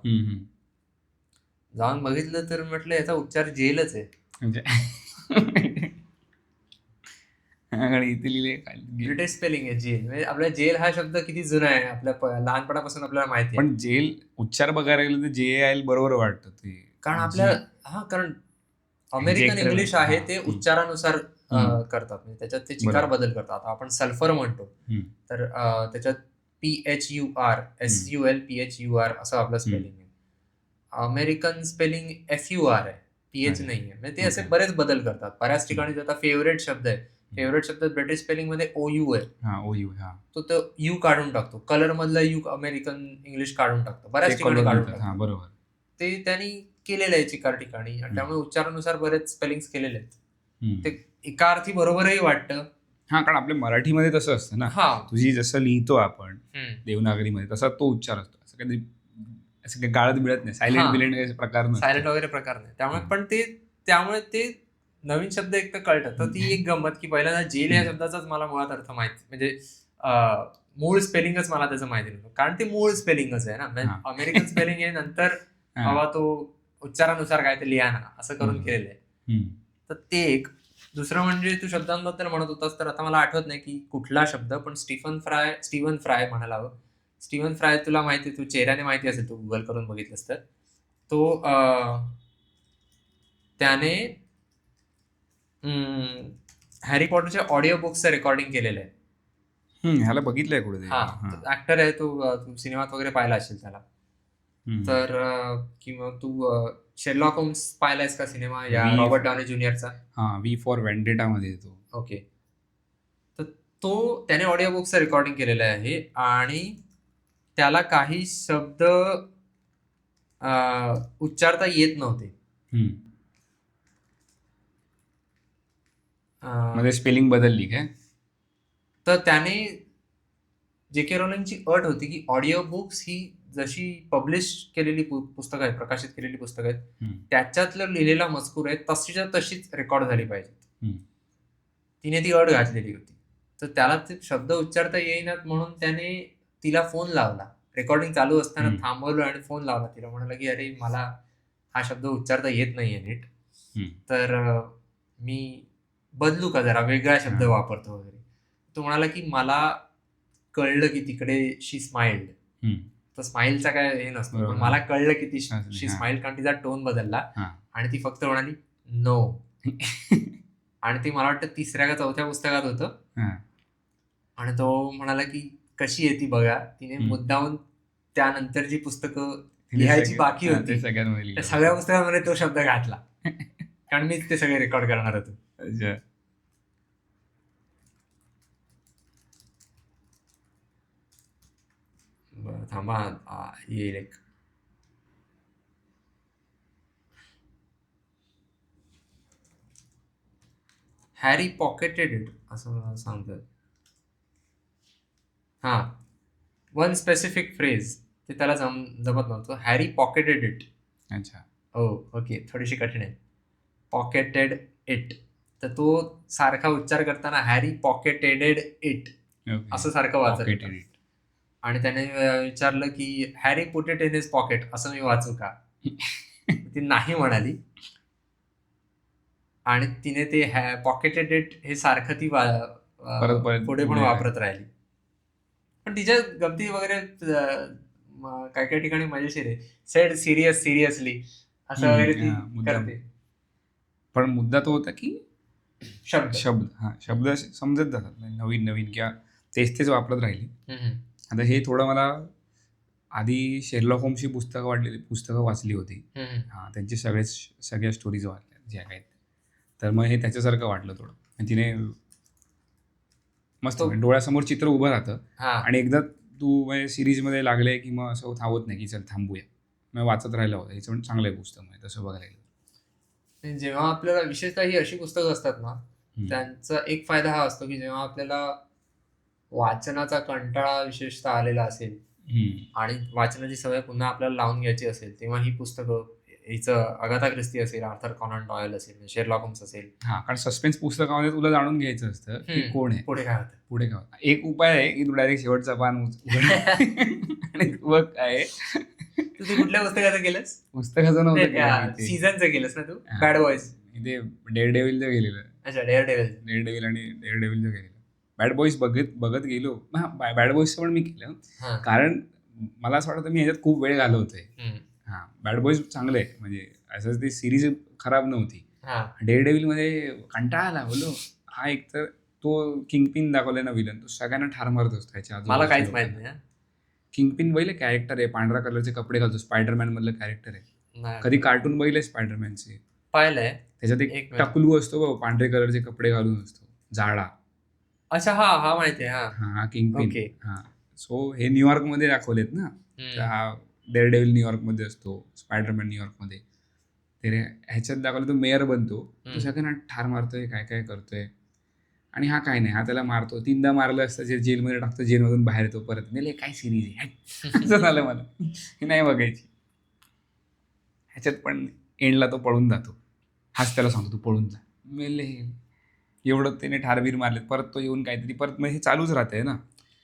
जाऊन बघितलं तर म्हटलं याचा उच्चार जेलच आहे. म्हणजे इथे लिहिले ब्रिटिश स्पेलिंग आहे जेल. म्हणजे आपला जेल हा शब्द किती जुना आहे, आपल्या लहानपणापासून आपल्याला माहिती आहे. पण जेल उच्चार बघायला गेलं तर JAL बरोबर वाटतं ते, कारण आपल्या कारण अमेरिकन इंग्लिश आहे ते उच्चारानुसार करतात, म्हणजे त्याच्यात ते चिकार बदल करतात. आपण सल्फर म्हणतो तर त्याच्यात PHUR SULPHUR असं आपलं स्पेलिंग आहे. अमेरिकन स्पेलिंग FUR आहे, PH नाही आहे. म्हणजे ते असे बरेच बदल करतात बऱ्याच ठिकाणी. आता फेवरेट शब्द आहे, फेवरेट शब्द ब्रिटिश स्पेलिंग मध्ये OU आहे, तो यू काढून टाकतो. कलर मधला यू अमेरिकन इंग्लिश काढून टाकतो, बऱ्याच ठिकाणी काढून टाकतो. बरोबर, ते त्यांनी केलेलं आहे चिकार ठिकाणी, आणि त्यामुळे उच्चारानुसार बरेच स्पेलिंग केलेले आहेत. ते एका अर्थी बरोबरही वाटतं. हा, कारण आपल्या मराठीमध्ये तसं असतं ना, तुझी जसं लिहितो आपण देवनागरीमध्ये तसा तो उच्चार असतो. असं काही असं काही गाळत मिळत नाही, सायलेंट बिलेंट प्रकार नाही, सायलेंट वगैरे प्रकार नाही. त्यामुळे पण त्यामुळे ते नवीन शब्द एक तर कळतात. तर ती एक गंमत की पहिल्यांदा जेल या शब्दाचाच मला मुळात अर्थ माहिती, म्हणजे मूळ स्पेलिंगच मला त्याचं माहिती नव्हतं, कारण ते मूळ स्पेलिंगच आहे ना. अमेरिकन स्पेलिंग आहे, नंतर बाबा तो उच्चारानुसार काय ते लिहा ना असं करून केलेलं आहे. तर ते एक. दुसरं म्हणजे तू शब्दांबद्दल म्हणत होतास, तर आता मला आठवत नाही की कुठला शब्द, पण स्टीफन फ्राय म्हणायला हवं. स्टीवन फ्राय तुला माहिती, तू चेहऱ्याने माहिती असेल, तू गुगल करून बघितलंस तर. तो त्याने हॅरी पॉटरच्या ऑडिओ बुक्सचं रेकॉर्डिंग केलेलं आहे. ह्याला बघितलंय कुठे. ऍक्टर आहे तू सिनेमात वगैरे पाहिला असेल त्याला. तर किंवा तू शेरलॉक होम्स पाहिलायस का सिनेमा, या रॉबर्ट डॉनी ज्युनियरचा? V for Vendetta मध्ये येतो. ओके. तर तो त्याने ऑडिओ बुक्सचं रेकॉर्डिंग केलेलं आहे, आणि त्याला काही शब्द उच्चारता येत नव्हते. मध्ये स्पेलिंग बदलली काय? तर त्याने J.K. रोलिंगची अट होती की ऑडिओ बुक्स ही जशी पब्लिश केलेली पुस्तकं आहेत, प्रकाशित केलेली पुस्तकं आहेत, त्याच्यातलं लिहिलेला मजकूर आहे तशीच्या तशीच रेकॉर्ड झाली पाहिजे. तिने ती अट घातलेली होती. तर त्याला ते शब्द उच्चारता येईनात म्हणून त्याने तिला फोन लावला, रेकॉर्डिंग चालू असताना थांबवलं आणि फोन लावला तिला. म्हणाला की अरे मला हा शब्द उच्चारता येत नाहीये नीट, तर मी बदलू का, जरा वेगळा शब्द वापरतो वगैरे. तो म्हणाला की मला कळलं की तिकडे शी स्माइल्ड, तर स्माइलचा काय हे नसतो, पण मला कळलं की ती शी स्माइल्ड, कारण तिचा टोन बदलला आणि ती फक्त म्हणाली नो. आणि ती मला वाटतं 3ऱ्या का 4थ्या पुस्तकात होतं, आणि तो म्हणाला की कशी आहे ती बघा. तिने मुद्दाहून त्यानंतरची पुस्तकं लिहायची बाकी होती, सगळ्या पुस्तकांमध्ये तो शब्द घातला, कारण मीच ते सगळे रेकॉर्ड करणार होतो. थांबा, येईल एक. हॅरी पॉकेटेड इट असं सांगतात. वन स्पेसिफिक फ्रेज, ते त्याला जमत नव्हतं. Harry pocketed it. अच्छा. ओके, थोडीशी कठीण आहे. पॉकेटेड इट, तर तो सारखा उच्चार करताना हॅरी पॉकेटेड इट असं सारखं वाचत. आणि त्याने विचारलं की Harry put it in his pocket असं मी वाचू का? ती नाही म्हणाली, आणि तिने ते पॉकेटेड इट हे सारखं ती पुढे पण वापरत राहिली. पण तिच्या गमती वगैरे काही काही ठिकाणी मजेशीर आहे. सेड सिरियसली असं वगैरे ती करते. पण मुद्दा तो होता की शब्द शब्द समजत जातात, नवीन किंवा तेच वापरत राहिली. आता हे थोडं मला आधी शेरलॉक होम्सची पुस्तकं वाचली होती. त्यांची सगळ्या स्टोरीज वाचल्या ज्या काही, तर मग हे त्याच्यासारखं वाटलं थोडं. तिने मस्त डोळ्यासमोर चित्र उभं राहतं, आणि एकदा तू सिरीजमध्ये लागले की मग असं थांबत नाही की चल थांबूया, मग वाचत राहिलं होतं. याचं पण चांगलं आहे पुस्तक, म्हणजे तसं बघायला गेलं. जेव्हा आपल्याला विशेषतः ही अशी पुस्तकं असतात ना, त्यांचा एक फायदा हा असतो की जेव्हा आपल्याला वाचनाचा कंटाळा विशेषतः आलेला असेल आणि वाचनाची सवय पुन्हा आपल्याला लावून घ्यायची असेल, तेव्हा ही पुस्तकं, हिचं अगाथा ख्रिस्ती असेल, आर्थर कॉनन डॉयल असेल, शेरलॉक होम्स असेल. हा, कारण सस्पेन्स पुस्तकामध्ये तुला जाणून घ्यायचं असतं की कोण आहे, पुढे काय होतं. पुढे काय होतं. एक उपाय आहे की तू डायरेक्ट शेवटचा पान उघड आणि बघ काय आहे. तू कुठल्या पुस्तकाचं केलंस? पुस्तकाचं नव्हतं, सीझनचं केलंस ना तू, बॅड बॉयज. इथे डेअर डेव्हिलचं गेलेलं. अच्छा, डेअर डेव्हिल आणि डेअर डेव्हिलचं गेलेलं. बॅड बॉईज बघत गेलो. बॅड बॉईजचं पण मी केलं, कारण मला असं वाटतं मी ह्याच्यात खूप वेळ घालवतोय. हा, बॅड बॉईज चांगलं आहे, म्हणजे असं ती सिरीज खराब नव्हती. डेअर डेव्हिल मध्ये कंटाळा आला, बोलो हा एक तर तो किंगपिन दाखवलाय ना विलन, तो सगळ्यांना ठार मारत असतो ह्याच्या. मला काहीच माहित नाही. किंगपिन बैल कॅरेक्टर आहे, पांढऱ्या कलरचे कपडे घालतो, स्पायडरमॅन मधलं कॅरेक्टर आहे. कधी कार्टून बैल आहे स्पायडरमॅनचे? पाहिलंय. त्याच्यात एक टकलू असतो, पांढरे कलरचे कपडे घालून असतो, जाडा. अच्छा, हा माहिती आहे. हा किंगपिन. हा, सो हे न्यूयॉर्क मध्ये दाखवलेत ना. हा डेअर डेव्हिल न्यूयॉर्क मध्ये असतो, स्पायडरमॅन न्यूयॉर्क मध्ये. ते ह्याच्यात दाखवलं तो मेयर बनतो, तो सगळ्यांना ठार मारतोय, काय काय करतोय. आणि हा काय नाही, हा त्याला मारतो, 3दा मारलं असतं, जे जेलमध्ये टाकतो, जेलमधून बाहेर येतो परत. नाही, काय सिरीज आहे असं झालं मला, हे नाही बघायची. ह्याच्यात पण एंडला तो पळून जातो, हाच त्याला सांगतो तू पळून जा. मेले एवढं त्याने ठारबीर मारले, परत तो येऊन काहीतरी परत, हे चालूच राहतंय ना.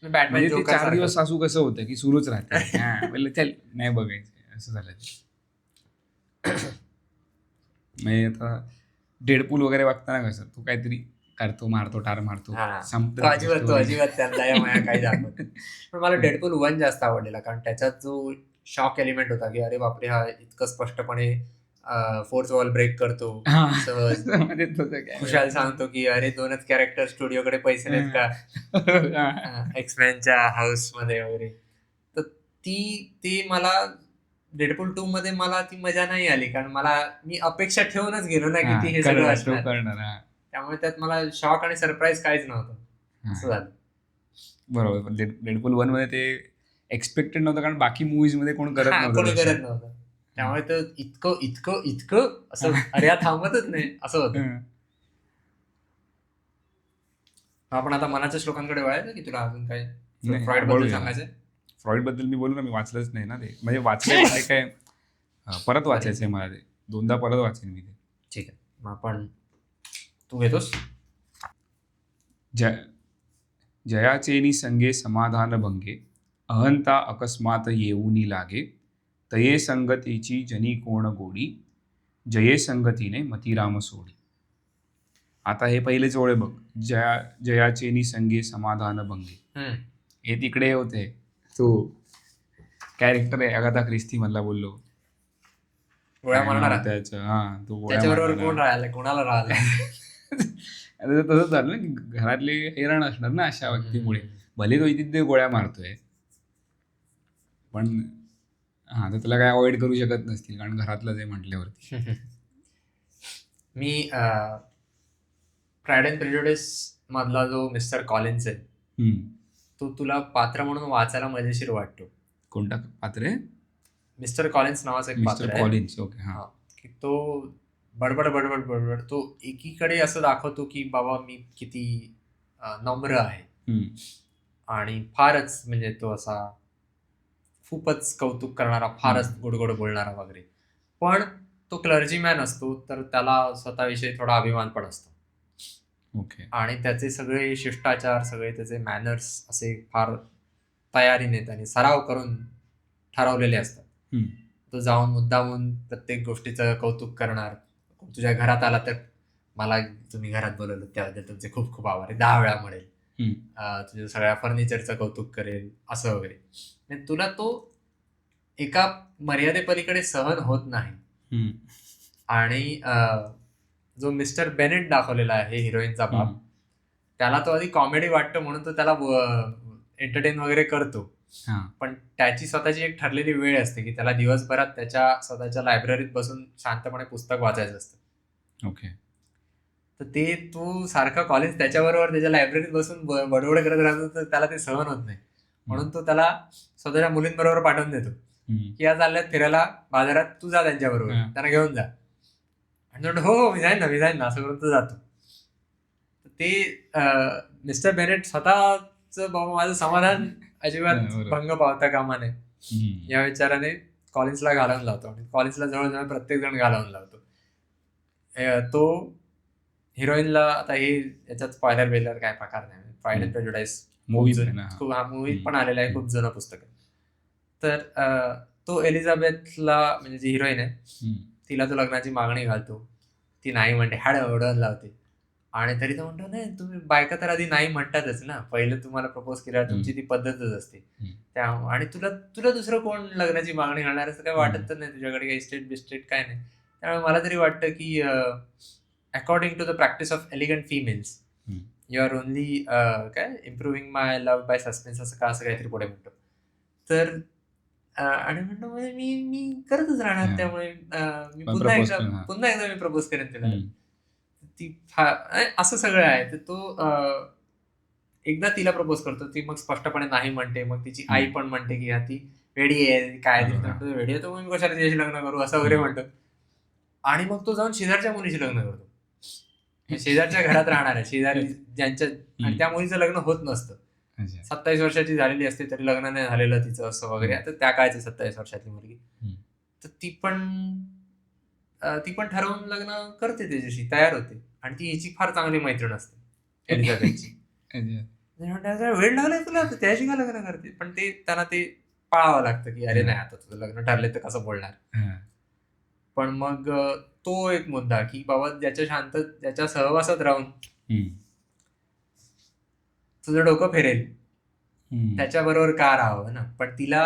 म्हणजे ते 4 दिवस सासू कसं होतं की सुरूच राहते. हा, चल नाही बघायचं, असं झालं. म्हणजे आता डेडपूल वगैरे बघताना कसं तू काहीतरी करतो, मारतो, ठार मारतो, अजिबात काही दाखवत. पण मला डेडपूल 1 जास्त आवडलेला, कारण त्याच्यात जो शॉक एलिमेंट होता की अरे बापरे, हा इतकं स्पष्टपणे फोर्थ वॉल ब्रेक करतो, सहज. खुशाल सांगतो की अरे 2च कॅरेक्टर स्टुडिओकडे पैसे नाहीत का एक्समॅनच्या हाऊस मध्ये वगैरे. तर ती मला डेडपूल 2 मध्ये मला ती मजा नाही आली, कारण मी अपेक्षा ठेवूनच गेलो ना की ती हे सगळं असणार. त्यामुळे त्यात मला शॉक आणि सरप्राईज काहीच नव्हतं, असं झालं. बरोबर. डेडपूल 1 मध्ये ते एक्सपेक्टेड नव्हतं, कारण बाकी मूवीज मध्ये कोण करत नव्हतं. त्यामुळे तर इतकं असं अरे थांबतच नाही, असं होतं. आपण आता मनाच्या श्लोकांकडे वळायचं की तुला अजून काय फ्रॉइड बद्दल सांगायचंय? फ्रॉइड बद्दल मी बोलू ना, मी वाचलंच नाही ना ते, म्हणजे वाचलंय काय परत वाचायचंय मला ते, 2दा परत वाचेन मी ते. ठीक आहे, मग आपण, तू घेतोस? जयाचेनी संगे समाधान भंगे, अहंता अकस्मात येऊनी लागे, तये संगतीची जनी कोण गोडी, जये संगतीने मतीराम सोडी. आता हे पहिले जोडे बघ, जयाचेनी संगे समाधान भंगे, हे तिकडे होते. तो कॅरेक्टर आहे अगाथा ख्रिस्ती मधला, बोललो गोळ्या मारणारा. तो त्याच्याबरोबर कोण राहिला, कोणाला राहिला? तसंच झालं ना की घरातले हैराण असणार ना अशा व्यक्तीमुळे, भले तो तिथे गोळ्या मारतोय, पण हा, तर त्याला काय अवॉइड करू शकत नसतील, कारण घरातलं जे म्हटल्यावरती. मी प्राइड अँड प्रेजुडिस मधला जो मिस्टर कॉलिन्स आहे, तो तुला पात्र म्हणून वाचायला मजेशीर वाटतो. कोणता पात्र आहे? मिस्टर कॉलिन्स नावाचं एक पात्र आहे. Collins, okay. हा, की तो बडबड तो एकीकडे असं दाखवतो की बाबा मी किती नम्र आहे, आणि फारच म्हणजे तो असा खूपच कौतुक करणारा, फारच गोड बोलणारा वगैरे. पण तो क्लर्जीमॅन असतो, तर त्याला स्वतःविषयी थोडा अभिमान पण असतो. ओके. आणि त्याचे सगळे शिष्टाचार, सगळे त्याचे मॅनर्स असे फार तयारीने त्याने सराव करून ठरवलेले असतात. तो जाऊन मुद्दामून प्रत्येक गोष्टीचं कौतुक करणार. तुझ्या घरात आला तर मला तुम्ही घरात बोलवलं त्याबद्दल तुमचे खूप खूप आभार आहे 10 वेळा म्हणेल. तुझ्या सगळ्या फर्निचरचं कौतुक करेल, असं वगैरे. तुला तो एका मर्यादेपलीकडे सहन होत नाही. आणि जो मिस्टर बेनेट दाखवलेला आहे हिरोईनचा बाप, त्याला तो आधी कॉमेडी वाटतो म्हणून तो त्याला एंटरटेन वगैरे करतो. पण त्याची स्वतःची एक ठरलेली वेळ असते की त्याला दिवसभरात त्याच्या स्वतःच्या लायब्ररीत बसून शांतपणे पुस्तक वाचायचं असतं. ओके. तर ते तू सारखा कॉलेज त्याच्याबरोबर त्याच्या लायब्ररीत बसून बडबड करत राहतो, तर त्याला ते सहन होत नाही. म्हणून तो त्याला स्वतःच्या मुलींबरोबर पाठवून देतो की या चालल्यात फिरायला बाजारात, तू जा त्यांच्याबरोबर, त्यांना घेऊन जा. आणि हो मी जाईन ना असं करून तो जातो. ते मिस्टर बेनेट स्वतः कॉलेजचं बाबा माझं समाधान अजिबात बरोबर. भंग पावता कामा नये हम्म. या विचाराने कॉलेजला घालवून लावतो आणि कॉलेजला जवळजवळ प्रत्येक जण घालवून लावतो. तो हिरोईनला आता हे याच्यात स्पॉइलर बिलर काय प्रकार नाही. प्राईड अँड प्रेजुडाइस Movie आहे ना, हा. खूप हा मूवी हम्म. पण आलेला आहे, खूप जुनं पुस्तक आहे. तर तो एलिझाबेथला म्हणजे जी हिरोईन आहे हम्म. तिला तो लग्नाची मागणी घालतो. ती नाही म्हणते, हाड ओढवून लावते आणि तरी तो म्हणतो नाही तुम्ही बायका तर आधी नाही म्हणतातच ना, पहिलं तुम्हाला प्रपोज केल्यावर तुमची ती पद्धतच असते. त्या आणि तुला तुला दुसरं कोण लग्नाची मागणी घालणार असं काही वाटत तर नाही, तुझ्याकडे काही स्टेट बिस्टेट काय नाही. त्यामुळे मला तरी वाटतं की according to the practice of elegant females you are only काय improving my love by suspense असं का असं काहीतरी पुढे म्हणतो. तर आणि म्हणतो म्हणजे मी करतच राहणार. हा. त्यामुळे मी पण पुन्हा propose एकदा करेन, हा. पुन्हा एकदा मी प्रपोज करेन तिला. हम्म. ती असं सगळं आहे. तर तो एकदा तिला प्रपोज करतो, ती मग स्पष्टपणे नाही म्हणते. मग तिची आई पण म्हणते की ती वेडी आहे, काय बरोबर, हा. वेडी आहे, तर मग मी कशाला तिच्याशी लग्न करू असं वगैरे म्हणतो. आणि मग तो जाऊन शेजारच्या मुलीशी लग्न करतो. शेजारच्या घरात राहणार आहे, शेजारी ज्यांच्या, आणि त्या मुलीचं लग्न होत नसतं. अच्छा. 27 वर्षाची झालेली असते तरी लग्न नाही झालेलं तिचं असं वगैरे. आता त्या काळची 27 वर्षातली मुलगी. तर ती पण ठरवून लग्न करते, त्याच्याशी तयार होते आणि ती हिची फार चांगली मैत्रीण असते एलिझाबेथची. वेळ लागलाय तुला तर त्याशी का लग्न करते, पण ते त्यांना ते पाळावं लागतं की अरे नाही आता तुझं लग्न ठरलंय तर कसं बोलणार. हा. पण मग तो एक मुद्दा की बाबा ज्याच्या सहवासात राहून तुझं डोकं फिरेल त्याच्याबरोबर का राहावं ना. पण तिला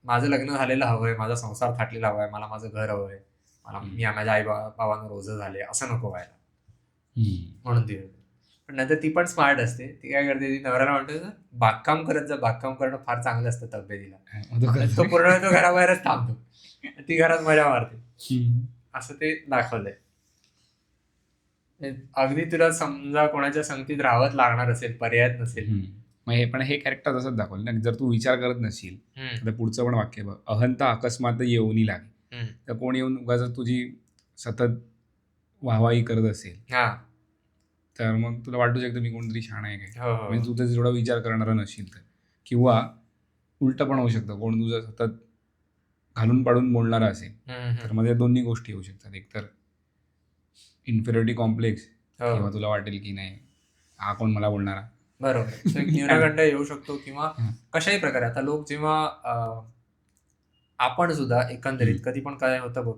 माझं लग्न झालेलं हवंय, माझा संसार थाटलेला हवाय, मला माझं घर हवंय, मला मी माझ्या आई बाबांना रोज झाले असं नको व्हायला, म्हणून ती. पण नंतर ती पण स्मार्ट असते. ती काय करते, ती नवऱ्याला म्हणते बागकाम करत जा, बागकाम करणं फार चांगलं असतं तब्येतीला. तो पूर्ण वेळ तो घराबाहेरच थांबतो, ती घरात मजा मारते. असं ते दाखवलंय. अगदी तुला समजा कोणाच्या संगतीत राहावंच लागणार असेल, पर्यायच नसेल. पण हे कॅरेक्टर तसंच दाखवलं ना, जर तू विचार करत नसशील तर पुढचं पण वाक्य बघ, अहंता अकस्मात येऊनी लागे. तर कोण येऊन उगाच तुझी सतत वाहवाही करत असेल तर मग तुला वाटू शकतं मी कोणतरी शहाणा आहे काय. म्हणजे तू त्याचा जेवढा विचार करणारा नसशील तर. किंवा उलट पण होऊ शकतं, कोण तुझं सतत घालून पाडून बोलणारा असेल तर मध्ये दोन्ही गोष्टी येऊ शकतात. एक तर इन्फिरिटी कॉम्प्लेक्स, किंवा तुला वाटेल की नाही हा कोण मला बोलणारा. बरोबर. एक न्यूनगंड येऊ शकतो. किंवा कशाही प्रकारे आता लोक जेव्हा आपण सुद्धा एकंदरीत कधी पण काय होतं बघ,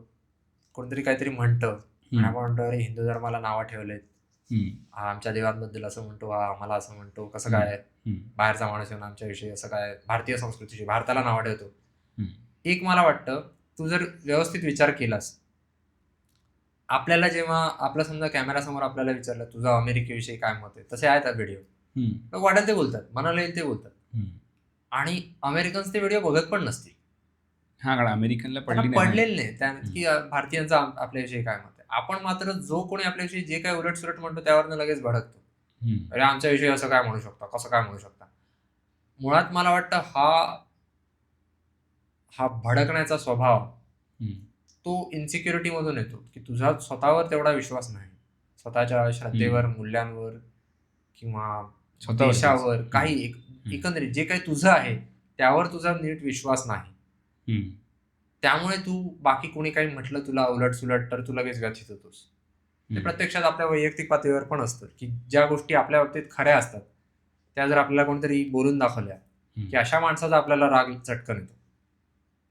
कोणतरी काहीतरी म्हणतं आणि आपण म्हणतो अरे हिंदू धर्माला नावं ठेवलेत, आमच्या देवांबद्दल असं म्हणतो, हा आम्हाला असं म्हणतो, कसं काय बाहेरचा माणूस येऊन आमच्याविषयी असं काय, भारतीय संस्कृतीची भारताला नावं ठेवतो. एक मला वाटतं तू जर व्यवस्थित विचार केलास, आपल्याला जेव्हा आपला समजा कॅमेरासमोर आपल्याला विचारलं तुझं अमेरिकेविषयी काय मत आहे, तसे आहेत व्हिडिओ, वाटेल ते बोलतात, मनाला येईल ते बोलतात. आणि अमेरिकन्स ते व्हिडिओ बघत पण नसतील. हा, अमेरिकनला पडलेले नाही की भारतीयांचं आपल्याविषयी काय मत आहे. आपण मात्र जो कोणी आपल्याविषयी जे काय उलटसुलट म्हणतो त्यावरनं लगेच भडकतो. अरे आमच्याविषयी असं काय म्हणू शकता, कसं काय म्हणू शकता. मुळात मला वाटतं हा भडकण्याचा स्वभाव तो इन्सिक्युरिटी मधून येतो की तुझा स्वतःवर तेवढा विश्वास नाही, स्वतःच्या श्रद्धेवर, मूल्यांवर किंवा देशावर, काही एकंदरीत जे काही तुझं आहे त्यावर तुझा नीट विश्वास नाही. त्यामुळे तू बाकी कोणी काही म्हटलं तुला उलट सुलट तर तू लगेच व्यथित होतोस. ते प्रत्यक्षात आपल्या वैयक्तिक पातळीवर पण असतं की ज्या गोष्टी आपल्या बाबतीत खऱ्या असतात त्या जर आपल्याला कोणतरी बोलून दाखवल्या की अशा माणसाचा आपल्याला राग चटकन येतो,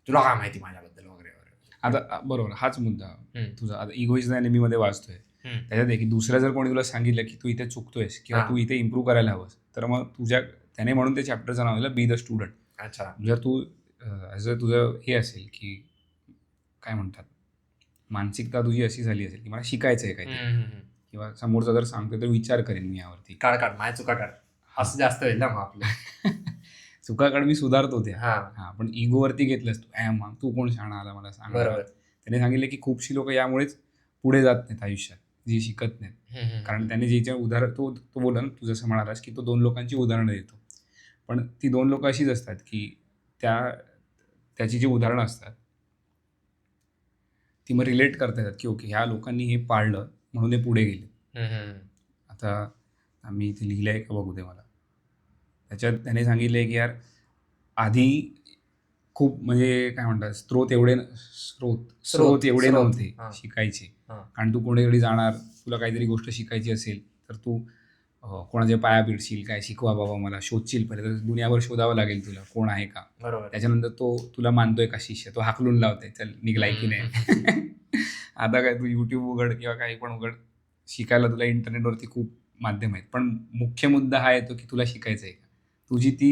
तुला काय माहिती माझ्याबद्दल वगैरे वगैरे. आता बरोबर हाच मुद्दा तुझा आता इगोइस्ट एनिमी मध्ये वाचतोय त्याच्यात की दुसऱ्या जर कोणी तुला सांगितलं की तू इथे चुकतोयस किंवा तू इथे इम्प्रूव्ह करायला हवंस, तर मग त्याने म्हणून ते चॅप्टरचं नाव दिलं बी द स्टुडंट. अच्छा. जर तू तुझं हे असेल की काय म्हणतात, मानसिकता तुझी अशी झाली असेल की मला शिकायचं आहे काहीतरी, किंवा समोरचा जर सांगतोय तर विचार करेन मी यावरती, काढ माझ्या चुका काढ, असं जास्त होईल ना मग आपलं. चुका काढ मी सुधारतो ते. हा, पण इगोवरती घेतलंस तू, तू कोण शहाणा आला मला सांग. त्याने सांगितलं की खूपशी लोक यामुळेच पुढे जात नाहीत आयुष्यात, जी शिकत नाहीत. कारण त्याने ज्याच्या उदाहरण तो बोलला ना, तू जसं म्हणालास की तो 2 लोकांची उदाहरणं देतो, पण ती 2 लोक अशीच असतात की त्याची जी उदाहरणं असतात ती मग रिलेट करता येतात की ओके ह्या लोकांनी हे पाळलं म्हणून हे पुढे गेले. आता मी इथे लिहिलं आहे का बघू दे मला. त्याच्यात त्याने सांगितले की यार आधी खूप म्हणजे काय म्हणतात स्रोत एवढे नव्हते हां. शिकायचे. हां. कारण तू कोणीकडे जाणार, तुला काहीतरी गोष्ट शिकायची असेल तर तू कोणाच्या पाया पिडशील, काय शिकवा बाबा मला, शोधशील पहिले, तर दुनियाभर शोधावं लागेल तुला कोण आहे का. बरोबर. त्याच्यानंतर तो तुला मानतोय का शिष्य, तो हाकलून लावतोय चल निघलाय की नाही. आता काय तू यूट्यूब उघड किंवा काही पण उघड, शिकायला तुला इंटरनेटवरती खूप माध्यम आहेत, पण मुख्य मुद्दा हा येतो की तुला शिकायचं आहे का, तुझी ती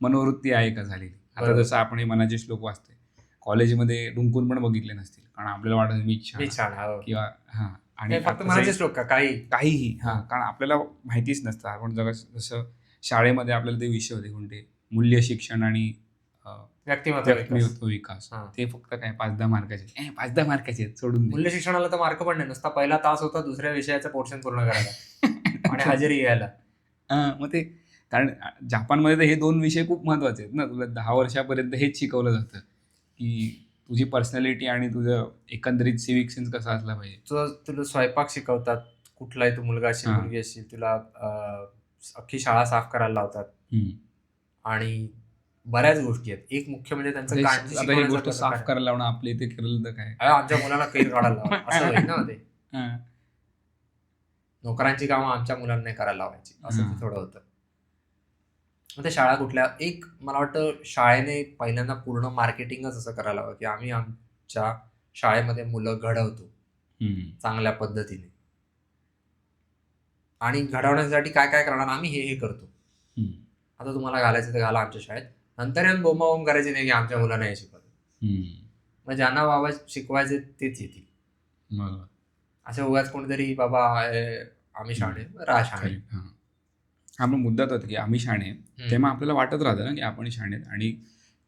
मनोवृत्ती आहे का झालेली. आता बरोबर. जसं आपण हे मनाचे श्लोक वाचतोय, कॉलेजमध्ये डुंकून पण बघितले नसतील, कारण आपल्याला वाटत मी मी छान. हो. किंवा हां. आणि हे फक्त आता मनाचे श्लोक का काही? काहीही हां, कारण आपल्याला माहितीच नसतं. आपण जसं शाळेमध्ये आपल्याला ते विषय होते कोणते, मूल्य शिक्षण आणि व्यक्तिमत्व विकास. व्यक्तिमत्व विकास. हां. ते फक्त काय 5-10 मार्काचे. 5-10 मार्काचे आहेत, सोडून दे. मूल्य शिक्षणाला तर मार्क पण नाही, नुसता पहिला तास होता दुसऱ्या विषयाचं पोर्शन पूर्ण करायला आणि हजेरी घ्यायला. मग ते कारण जपानमध्ये तर हे 2 विषय खूप महत्त्वाचे आहेत ना. तुला 10 वर्षापर्यंत हेच शिकवलं जातं, की तुझी पर्सनॅलिटी आणि तुझं एकंदरीत सिव्हिक सेन्स कसा असला पाहिजे. तुला स्वयंपाक शिकवतात, कुठलाही तू मुलगा असशील, हां. मुलगी असशील, तुला अख्खी शाळा साफ करायला लावतात. हं. आणि बऱ्याच गोष्टी आहेत. एक मुख्य म्हणजे त्यांचं आता काळजी ही शिकवण्याचा गोष्ट प्रकार साफ आहे. करायला लावणं आपल्या इथे केलं तर काय. आमच्या मुलाला कैर काढायला लावा, असं होईल ना ते. हां. नोकरांची कामं आमच्या मुलांना नाही करायला लावायची, असं हां. ते थोडं होतं. मग ते शाळा कुठल्या, एक मला वाटतं शाळेने पहिल्यांदा पूर्ण मार्केटिंगच असं करायला हवं, की आम्ही आमच्या शाळेमध्ये मुलं घडवतो हं. चांगल्या पद्धतीने. आणि घडवण्यासाठी काय काय करणार आम्ही हे करतो. हं. आता तुम्हाला घालायचं तर घाला आमच्या शाळेत. नंतर येऊन बोंबाबोंब करायची नाही की आमच्या मुलांना हे शिकवलं. हं. मग ज्यांना बाबा शिकवायचे तेच येतील. बरोबर. असं उगाच कोणीतरी बाबा आम्ही शाणे राहा शाणे. हां. हा मग मुद्दा तो होता की आम्ही शाणे आहे. तेव्हा आपल्याला वाटत राहतं ना की आपण शाणे आहेत आणि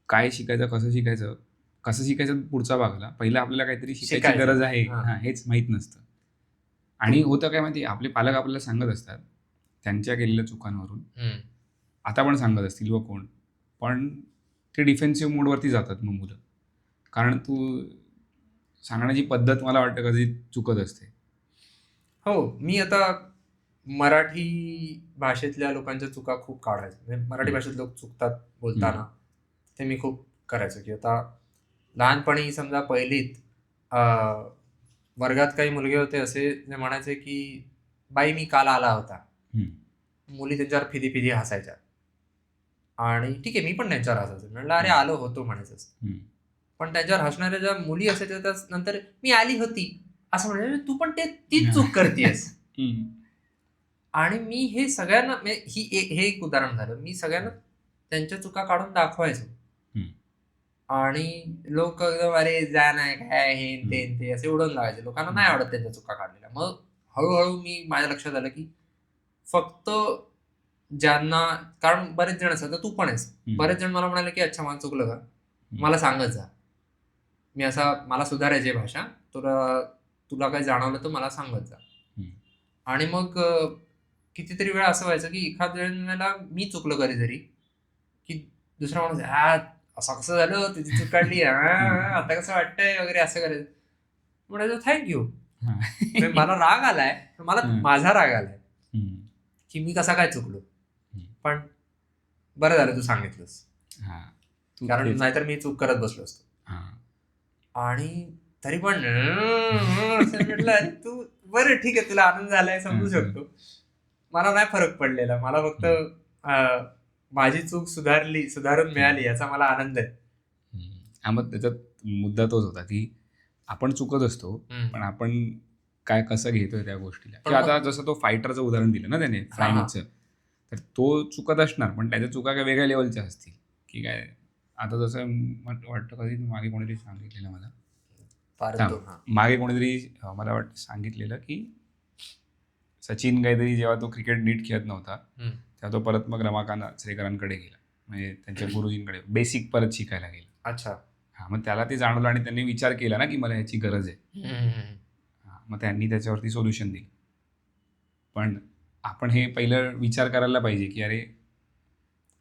काय शिकायचं, कसं शिकायचं पुढचा भाग आला. पहिला आपल्याला काहीतरी शिकायची शिकायचं. गरज आहे हां. हेच माहीत नसतं. आणि होतं काय माहिती, आपले पालक आपल्याला सांगत असतात त्यांच्या केलेल्या चुकांवरून. आता पण सांगत असतील व कोण, पण ते डिफेन्सिव्ह मोडवरती जातात मग मुलं. कारण तू सांगण्याची पद्धत मला वाटतं कधी चुकत असते. हो, मी आता मराठी भाषेतल्या लोकांच्या चुका खूप काढायचो. म्हणजे मराठी भाषेत लोक चुकतात बोलताना. ते मी खूप करायचो, की आता लहानपणी समजा पहिलीत वर्गात काही मुलगे होते असे जे म्हणायचे, की "बाई मी काल आला होता." मुली त्यांच्यावर फिदी-फिदी हसायच्या. आणि ठीक आहे, मी पण त्यांच्यावर हसायचो. म्हटलं, "अरे आलो होतो" म्हणायचं. पण त्यांच्यावर हसणाऱ्या ज्या मुली असायच्या त्या नंतर "मी आली होती" असं म्हणायचं. तू पण तीच चूक करतेयस. आणि मी हे सगळ्यांना म्हणजे हे एक उदाहरण झालं. मी सगळ्यांना त्यांच्या चुका काढून दाखवायचो. आणि लोक एकदम "अरे जा नाही काय हे ते" असे उडवून लावायचे. लोकांना नाही आवडत त्यांच्या चुका काढलेल्या. मग हळू मी माझ्या लक्षात आलं, की फक्त ज्यांना, कारण बरेच जण असतात, तू पण आहेस. बरेच जण मला म्हणाले, की "अच्छा माझं चुकलं का? मला सांगत जा. मी मला सुधारायची आहे भाषा. तुला काही जाणवलं तर मला सांगत जा." आणि मग कितीतरी वेळा असं व्हायचं, की एखाद्या वेळेला मी चुकलो कधीतरी, की दुसरा माणूस असं कसं झालं, तुझी चूक काढली, आता कसं वाटतंय वगैरे असं करायचं. म्हणायचं थँक मला राग आलाय, पण मला माझा राग आलाय, की मी कसा काय चुकलो. पण बरं झालं तू सांगितलंस, कारण नाहीतर मी चूक करत बसलो असतो. आणि तरी पण म्हटलं तू बरं ठीक आहे, तुला आनंद झालाय समजू शकतो. मला नाही फरक पडलेला. मला फक्त माझी चूक सुधारून मिळाली याचा मला आनंद आहे. मग त्याच्यात मुद्दा तोच होता की आपण चुकत असतो, पण आपण काय कसं घेतोय त्या गोष्टीला. की आता जसं तो फायटरचं उदाहरण दिलं ना त्याने फ्रायनिकचं, तर तो चुकत असणार पण त्याच्या चुका काय वेगळ्या लेवलच्या असतील की काय. आता जसं वाटतं कधी मागे कोणीतरी सांगितलेलं मला, मागे कोणीतरी मला वाटतं सांगितलेलं की सचिन काहीतरी जेव्हा तो क्रिकेट नीट खेळत नव्हता तेव्हा तो परत मग रमाकांत आचरेकरांकडे गेला, म्हणजे त्यांच्या गुरुजींकडे बेसिक परत शिकायला गेला. अच्छा. मग त्याला ते जाणवलं आणि त्यांनी विचार केला ना की मला ह्याची गरज आहे. मग त्यांनी त्याच्यावरती सोल्युशन दिलं. पण आपण हे पहिलं विचार करायला पाहिजे की अरे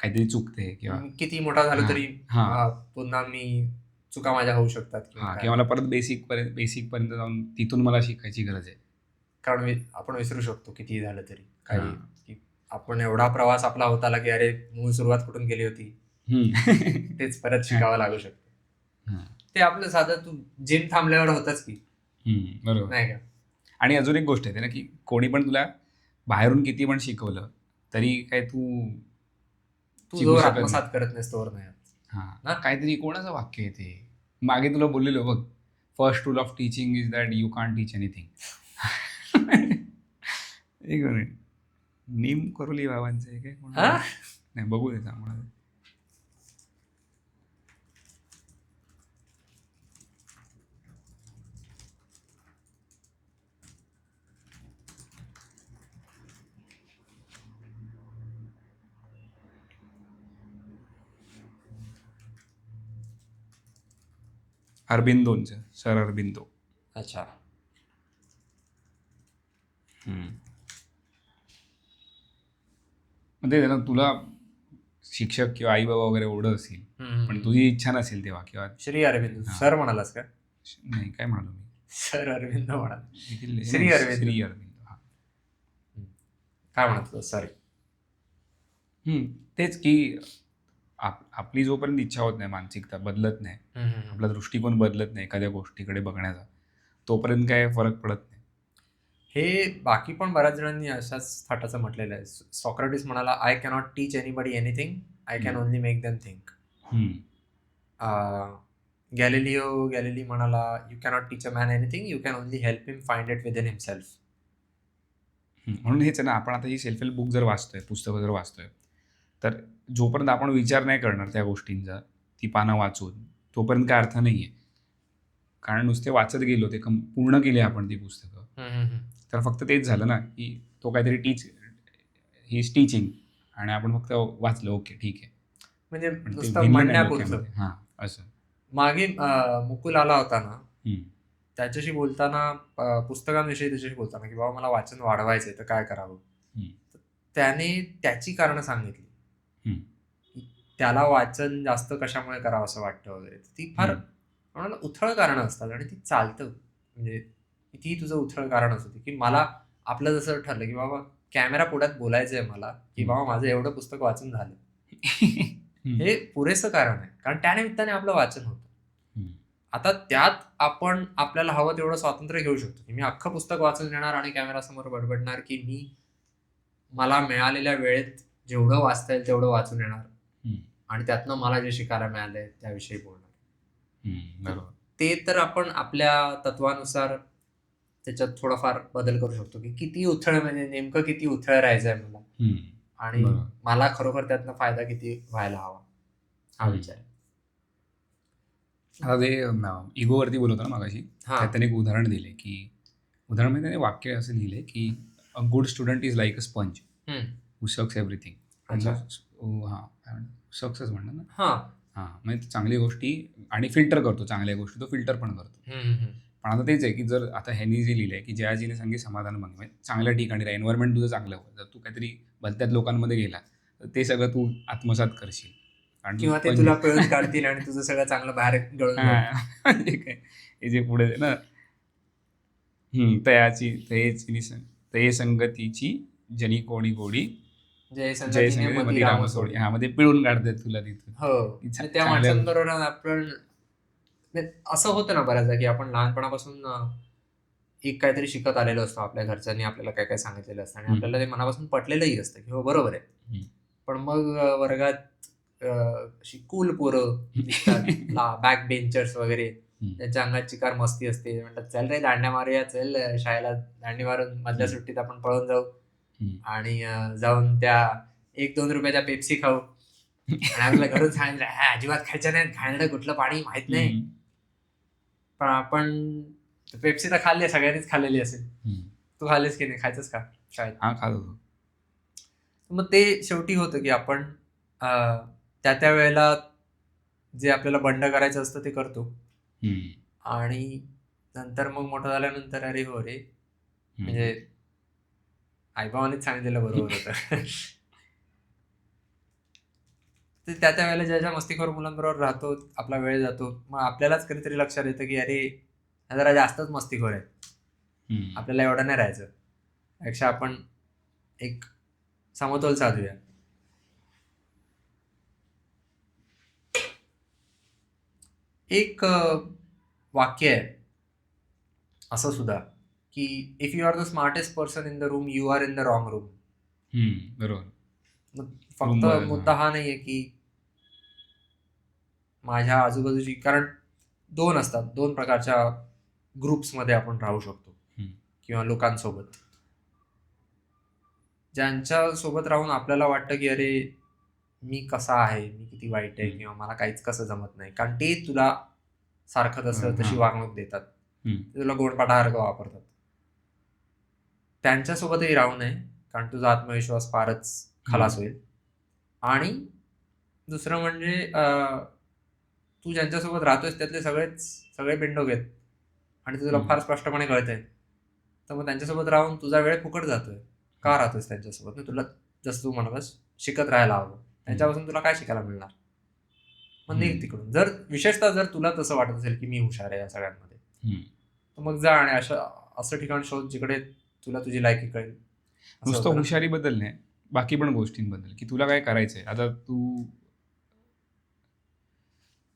काहीतरी चुकते किंवा किती मोठा झालं तरी पुन्हा चुका माझ्या होऊ शकतात किंवा मला परत बेसिक पर्यंत जाऊन तिथून मला शिकायची गरज आहे. कारण आपण विसरू शकतो किती झालं तरी काही. आपण एवढा प्रवास आपला होत आला की अरे मूळ सुरुवात कुठून केली होती तेच परत शिकावं लागू शकतं. ते आपलं साधं तू जिम थांबल्यावर होतच की, बरोबर. नाही का? आणि अजून एक गोष्ट येते ना की कोणी पण तुला बाहेरून किती पण शिकवलं तरी काय तू शिकू जोर शकत नाही. आत्मसात करत नाहीस तोवर नाही. ना काहीतरी कोणाचं वाक्य आहे ते मागे तुला बोललेलो बघ, first rule of teaching is that you can't teach anything. एक मिनिट, नीम करोली बाबांचं आहे काय नाही, बघू दे चांगलं. अरबिंदोंचं, सर अरबिंदो. अच्छा. म्हणजे ना तुला शिक्षक किंवा आई बाबा वगैरे ओढ असेल पण तुझी इच्छा नसेल तेव्हा, किंवा श्री अरविंद सर म्हणालास का? नाही, काय म्हणालो मी, सर अरविंद म्हणाल. श्री श्री अरविंद. श्री अरविंद. काय म्हणत सॉरी. तेच की आपली जोपर्यंत इच्छा होत नाही, मानसिकता बदलत नाही, आपला दृष्टिकोन बदलत नाही एखाद्या गोष्टीकडे बघण्याचा, तोपर्यंत काय फरक पडत नाही. हे बाकी पण बऱ्याच जणांनी अशाच थाटाचं म्हटलेलं आहे. सॉक्रेटिस म्हणाला, I cannot teach anybody anything, I can only make them think. Galileo म्हणाला, you cannot teach a man anything, you can only help him find it within himself. म्हणून हेच आहे ना, आपण आता ही सेल्फ हेल्प बुक जर वाचतोय, पुस्तकं जर वाचतोय, तर जोपर्यंत आपण विचार नाही करणार त्या गोष्टींचा, ती पानं वाचून, तोपर्यंत काय अर्थ नाही आहे. कारण नुसते वाचत गेलो, ते पूर्ण केली आपण ती पुस्तकं, तर फक्त तेच झालं ना की तो काहीतरी ही इज टीचिंग आणि आपण फक्त वाचलं, ओके ठीक आहे, म्हणजे पण ते नुसतं भिनलं नाही म्हणण्यापुरतं. डोक्यामध्ये. हां, असं. मागे मुकुल आला होता ना, त्याच्याशी बोलताना, पुस्तकांविषयी त्याच्याशी बोलताना की बाबा मला वाचन वाढवायचंय तर काय करावं, त्याने त्याची कारणं सांगितली की त्याला वाचन जास्त कशामुळे करावं असं वाटतं वगैरे. ती फार म्हणाला उथळ कारणं असतात आणि ती चालतं. म्हणजे ती तुझं उथळ कारण असतं की मला आपलं जसं ठरलं की बाबा कॅमेरा पुढ्यात बोलायचंय मला, की बाबा माझं एवढं पुस्तक वाचून झालं, हे पुरेसं कारण आहे. कारण त्या निमित्ताने आपलं वाचन होतं. आता त्यात आपण आपल्याला हवं तेवढं स्वातंत्र्य घेऊ शकतो की मी अख्खं पुस्तक वाचून घेणार आणि कॅमेरासमोर बडबडणार की मी मला मिळालेल्या वेळेत जेवढं वाचता येईल तेवढं वाचून येणार आणि त्यातनं मला जे शिकायला मिळालंय त्याविषयी बोलणार. ते तर आपण आपल्या तत्वानुसार त्याच्यात थोडाफार बदल करू शकतो की किती उथळ, म्हणजे नेमकं किती उथळ राहायचंय मला आणि मला खरोखर त्यातनं फायदा किती व्हायला हवा, हा विचार. आता ते इगोवरती बोलवतो ना मागाशी, त्याने एक उदाहरण दिले की, उदाहरण म्हणजे त्याने वाक्य असं लिहिले की a good student is like a sponge who sucks everything. Success म्हणणार ना, म्हणजे चांगली गोष्टी आणि फिल्टर करतो, चांगल्या गोष्टी तो फिल्टर पण करतो. पण आता तेच आहे की जर आता ह्यांनी जे लिहिलंय की जयाजीने सांगितले समाधान म्हणजे चांगल्या ठिकाणी राहा, एन्व्हायरमेंट तुझं चांगलं होतं, जर तू काहीतरी भलत्यात लोकांमध्ये गेला तर ते सगळं तू आत्मसात करशील किंवा ते तुला पिळून काढतील आणि तुझं सगळं चांगलं बाहेर गळून हे जे पुढे ना, तये संगतीची जनी कोणी गोडी, जय संगती राम सोडी. हा, मध्ये पिळून काढतात तुला तिथून. हो, त्या माणसांबरोबर आपण असं होतं ना बऱ्याचदा की आपण लहानपणापासून एक काहीतरी शिकत आलेलो असतो, आपल्या घरच्यांनी आपल्याला काय काय सांगितलेलं असतं आणि आपल्याला ते मनापासून पटलेलंही असतं की हो बरोबर आहे. पण मग वर्गात अशी कूल पोरं बॅक बेंचर्स वगैरे, त्यांच्या अंगात चिकार मस्ती असते, म्हणतात चल रे दांड्या मारूया, चल शाळेला दांडी मारून मधल्या सुट्टीत आपण पळून जाऊ आणि जाऊन त्या 1-2 रुपयाच्या पेप्सी खाऊ आणि आपल्याला घरून सांगितलं अजिबात खायच्या नाहीत, घाणेरडं कुठलं पाणी माहित नाही, पण आपण पेप्सी तर खाल्ली, सगळ्यांनीच खाल्लेली असेल. तू खाल्लीस की नाही, खायचंच का शाळेत? खात होतो. मग ते शेवटी होतं की आपण त्या वेळेला जे आपल्याला बंड करायचं असतं ते करतो आणि नंतर मग मोठं झाल्यानंतर अरे हो रे, म्हणजे आईबाबांनीच सांगितलेलं बरोबर होतं. त्या वेळेला ज्या मस्तीखोर मुलांबरोबर राहतो, आपला वेळ जातो, मग आपल्यालाच कधीतरी लक्षात येतं की अरे जरा जास्तच मस्तीखोर आहे, आपल्याला एवढं नाही राहायचं. पेक्षा आपण एक समतोल साधूया. एक वाक्य आहे असं सुद्धा की if you are the smartest person in the room you are in the wrong room. बरोबर. फक्त बरोबर. मुद्दा हा नाहीये की माझ्या आजूबाजूची, कारण दोन असतात, दोन प्रकारच्या ग्रुप्समध्ये आपण राहू शकतो किंवा लोकांसोबत. ज्यांच्या सोबत राहून आपल्याला वाटतं की अरे मी कसा आहे, मी किती वाईट आहे, किंवा मला काहीच कसं जमत नाही, कारण ते तुला सारखं तशी वागणूक देतात, ते तुला गोडपाठासारखं वापरतात. त्यांच्यासोबतही राहू नये, कारण तुझा आत्मविश्वास फारच खलास होईल. आणि दुसरं म्हणजे तू ज्यांच्यासोबत राहतोयस त्यातले सगळे बिंडोक आहेत आणि ते तुला फार स्पष्टपणे कळतंय, तर मग त्यांच्यासोबत राहून तुझा वेळ फुकट जातोय. का राहतोयस त्यांच्यासोबत? तुला जसं तू म्हणालास शिकत राहायला हवं, त्यांच्यापासून तुला काय शिकायला मिळणार? मग निघ तिकडून. जर विशेषतः जर तुला तसं वाटत असेल की मी हुशार आहे या सगळ्यांमध्ये, तर मग जा आणि असं ठिकाण शोध जिकडे तुला तुझी लायकी कळेल. नुसतं हुशारीबद्दल नाही, बाकी पण गोष्टींबद्दल, की तुला काय करायचंय. आता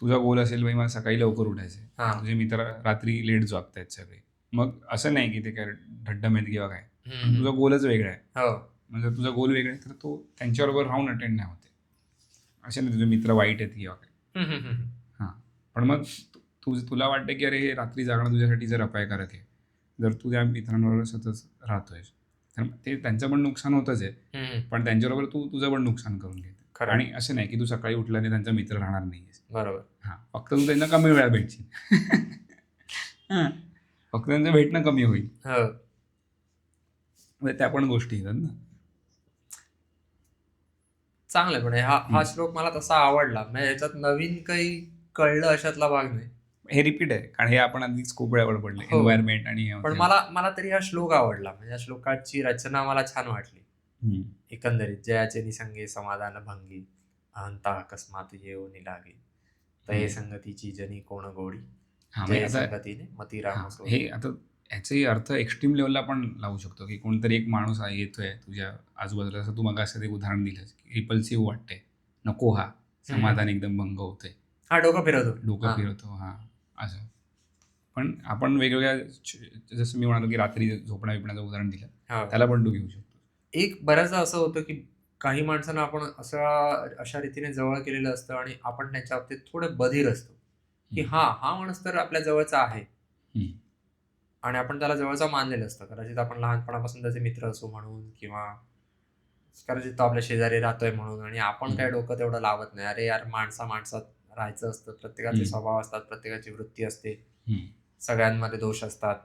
तुझा गोल असेल बाई मला सकाळी लवकर उठायचंय, तुझे मित्र रात्री लेट झोपतायत सगळे, मग असं नाही की ते काय ढड्डम आहेत किंवा काय, तुझा गोलच वेगळा आहे. म्हणजे तुझा गोल वेगळा आहे तर तो त्यांच्याबरोबर राहून अटेंड नाही होते. असे नाही तुझे मित्र वाईट आहेत किंवा काय. पण मग तुला वाटतं की अरे हे रात्री जागणं तुझ्यासाठी जर अपायकारक आहे, जर तू त्या मित्रांबरोबर सतत राहतोयस तर ते त्यांचं पण नुकसान होतच आहे, पण त्यांच्याबरोबर तू तुझं पण नुकसान करून घेते. आणि असं नाही की तू सकाळी उठल्याने त्यांचा मित्र राहणार नाहीयेस. बरोबर. फक्त तू त्यांना कमी वेळा भेटशील. फक्त त्यांचं भेटणं कमी होईल. त्या पण गोष्टी येतात ना. चांगलं. पण हा श्लोक मला तसा आवडला, म्हणजे ह्याच्यात नवीन काही कळलं अशातला भाग नाही. हे रिपीट आहे, कारण हे आपण आधीच खूप वेळा पडले एन्व्हायरमेंट आणि. पण मला तरी हा श्लोक आवडला, म्हणजे या श्लोकाची रचना मला छान वाटली एकंदरीत. जयाचे निसंगे समाधान भंगी, अहंता अकस्मात येऊ निलागे, तये संगतीची जनी कोण गोडी, जय संगतीने मती राम. हे आता ह्याचाही अर्थ एक्स्ट्रीम लेवलला पण लावू शकतो, की कोणतरी एक माणूस येतोय तुझ्या आजूबाजूला, असं तू मग असं एक उदाहरण दिलंस की रिपल्सिव्ह वाटतंय, नको हा, समाधान एकदम भंग होतंय, हा डोकं फिरवतो. असं. पण आपण वेगवेगळ्या, जसं मी म्हणालो की रात्री झोपण्या बिपण्याचं उदाहरण दिलं, त्याला पण तू घेऊ शकतो. एक बऱ्याचदा असं होतं की काही माणसांना आपण अशा रीतीने जवळ केलेलं असतं आणि आपण त्यांच्या बाबतीत थोडे बधीर असतो की हा माणूस तर आपल्या जवळचा आहे आणि आपण त्याला जवळचा मानलेलं असतं. कदाचित आपण लहानपणापासून त्याचे मित्र असो म्हणून, किंवा कदाचित तो आपल्या शेजारी राहतोय म्हणून, आणि आपण काय डोकं तेवढं लावत नाही. अरे यार, माणसात राहायचं असतं, प्रत्येकाचे स्वभाव असतात, प्रत्येकाची वृत्ती असते, सगळ्यांमध्ये दोष असतात,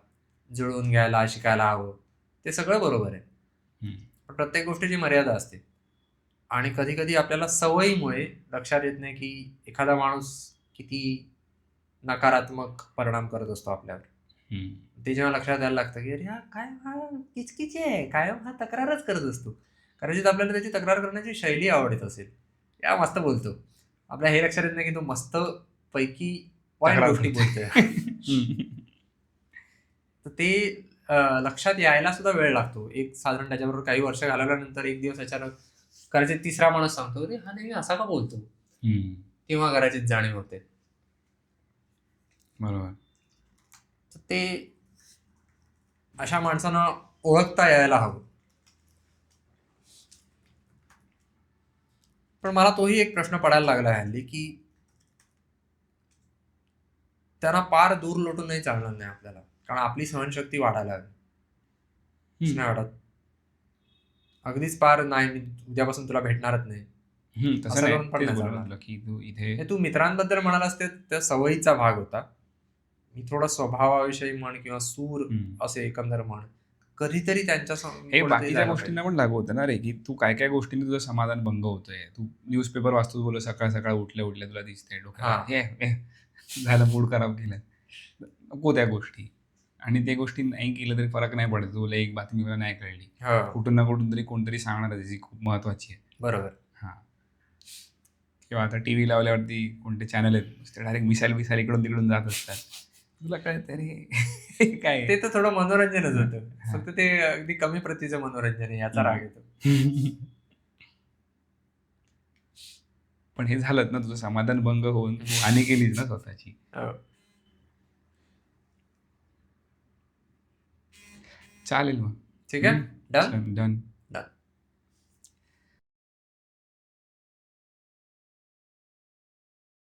जुळवून घ्यायला शिकायला हवं, ते सगळं बरोबर आहे. पण प्रत्येक गोष्टीची मर्यादा असते. आणि कधी कधी आपल्याला सवयीमुळे लक्षात येत नाही की एखादा माणूस किती नकारात्मक परिणाम करत असतो आपल्यावर. ते जेव्हा लक्षात यायला लागतं की अरे हा काय, हा किचकिची आहे, कायम हा तक्रारच करत असतो. कदाचित आपल्याला त्याची तक्रार करण्याची शैली आवडत असेल, या मस्त बोलतो, आपल्या हे लक्षात येत नाही की तो मस्त पैकी वाईट गोष्टी बोलतोय. तर ते लक्षात यायला सुद्धा वेळ लागतो. एक साधारण त्याच्याबरोबर काही वर्ष घालवल्यानंतर एक दिवस अचानक कदाचित तिसरा माणूस सांगतो अरे हा नेहमी असा का बोलतो, तेव्हा कदाचित जाणीव होते. बरोबर. तर ते अशा माणसांना ओळखता यायला हवं. पण मला तोही एक प्रश्न पडायला लागला हल्ली की त्यांना पार दूर लोटून नाही चालणार नाही आपल्याला, कारण आपली सहनशक्ती वाढायला हवी. नाही वाटत? अगदीच पार नाही, मी उद्यापासून तुला भेटणारच नाही, तसं पण नाही. तू मित्रांबद्दल म्हणालास ते त्या सवयीचा भाग होता. मी थोडा स्वभावाविषयी म्हण किंवा सूर असे एकंदर म्हण, कधीतरी त्यांच्या हे बाकीच्या गोष्टींना पण लागू होतं ना रे, की तू काय काय गोष्टींनी तुझं समाधान भंग होतोय. तू न्यूजपेपर वाचतोस, बोल सकाळ सकाळ उठल्या तुला दिसतंय डोक्यात झालं, मूड खराब केलं, नको त्या गोष्टी. आणि त्या गोष्टी नाही केलं तरी फरक नाही पडत. तुला एक बातमी मला नाही कळली, कुठून ना कुठून तरी कोणतरी सांगणार त्याची खूप महत्वाची आहे. बरोबर. किंवा आता टीव्ही लावल्यावरती कोणते चॅनल आहेत ते डायरेक्ट मिसाईल इकडून तिकडून जात असतात, तुला कळत रे काय. ते तर थोडं मनोरंजनच होतं, फक्त ते अगदी कमी प्रतीचं मनोरंजन आहे, याचा राग येतो. पण हे झालं ना, तुझं समाधान भंग होऊन तू हानी केलीच ना स्वतःची. हो. चालेल मग. ठीक आहे, डन. डन.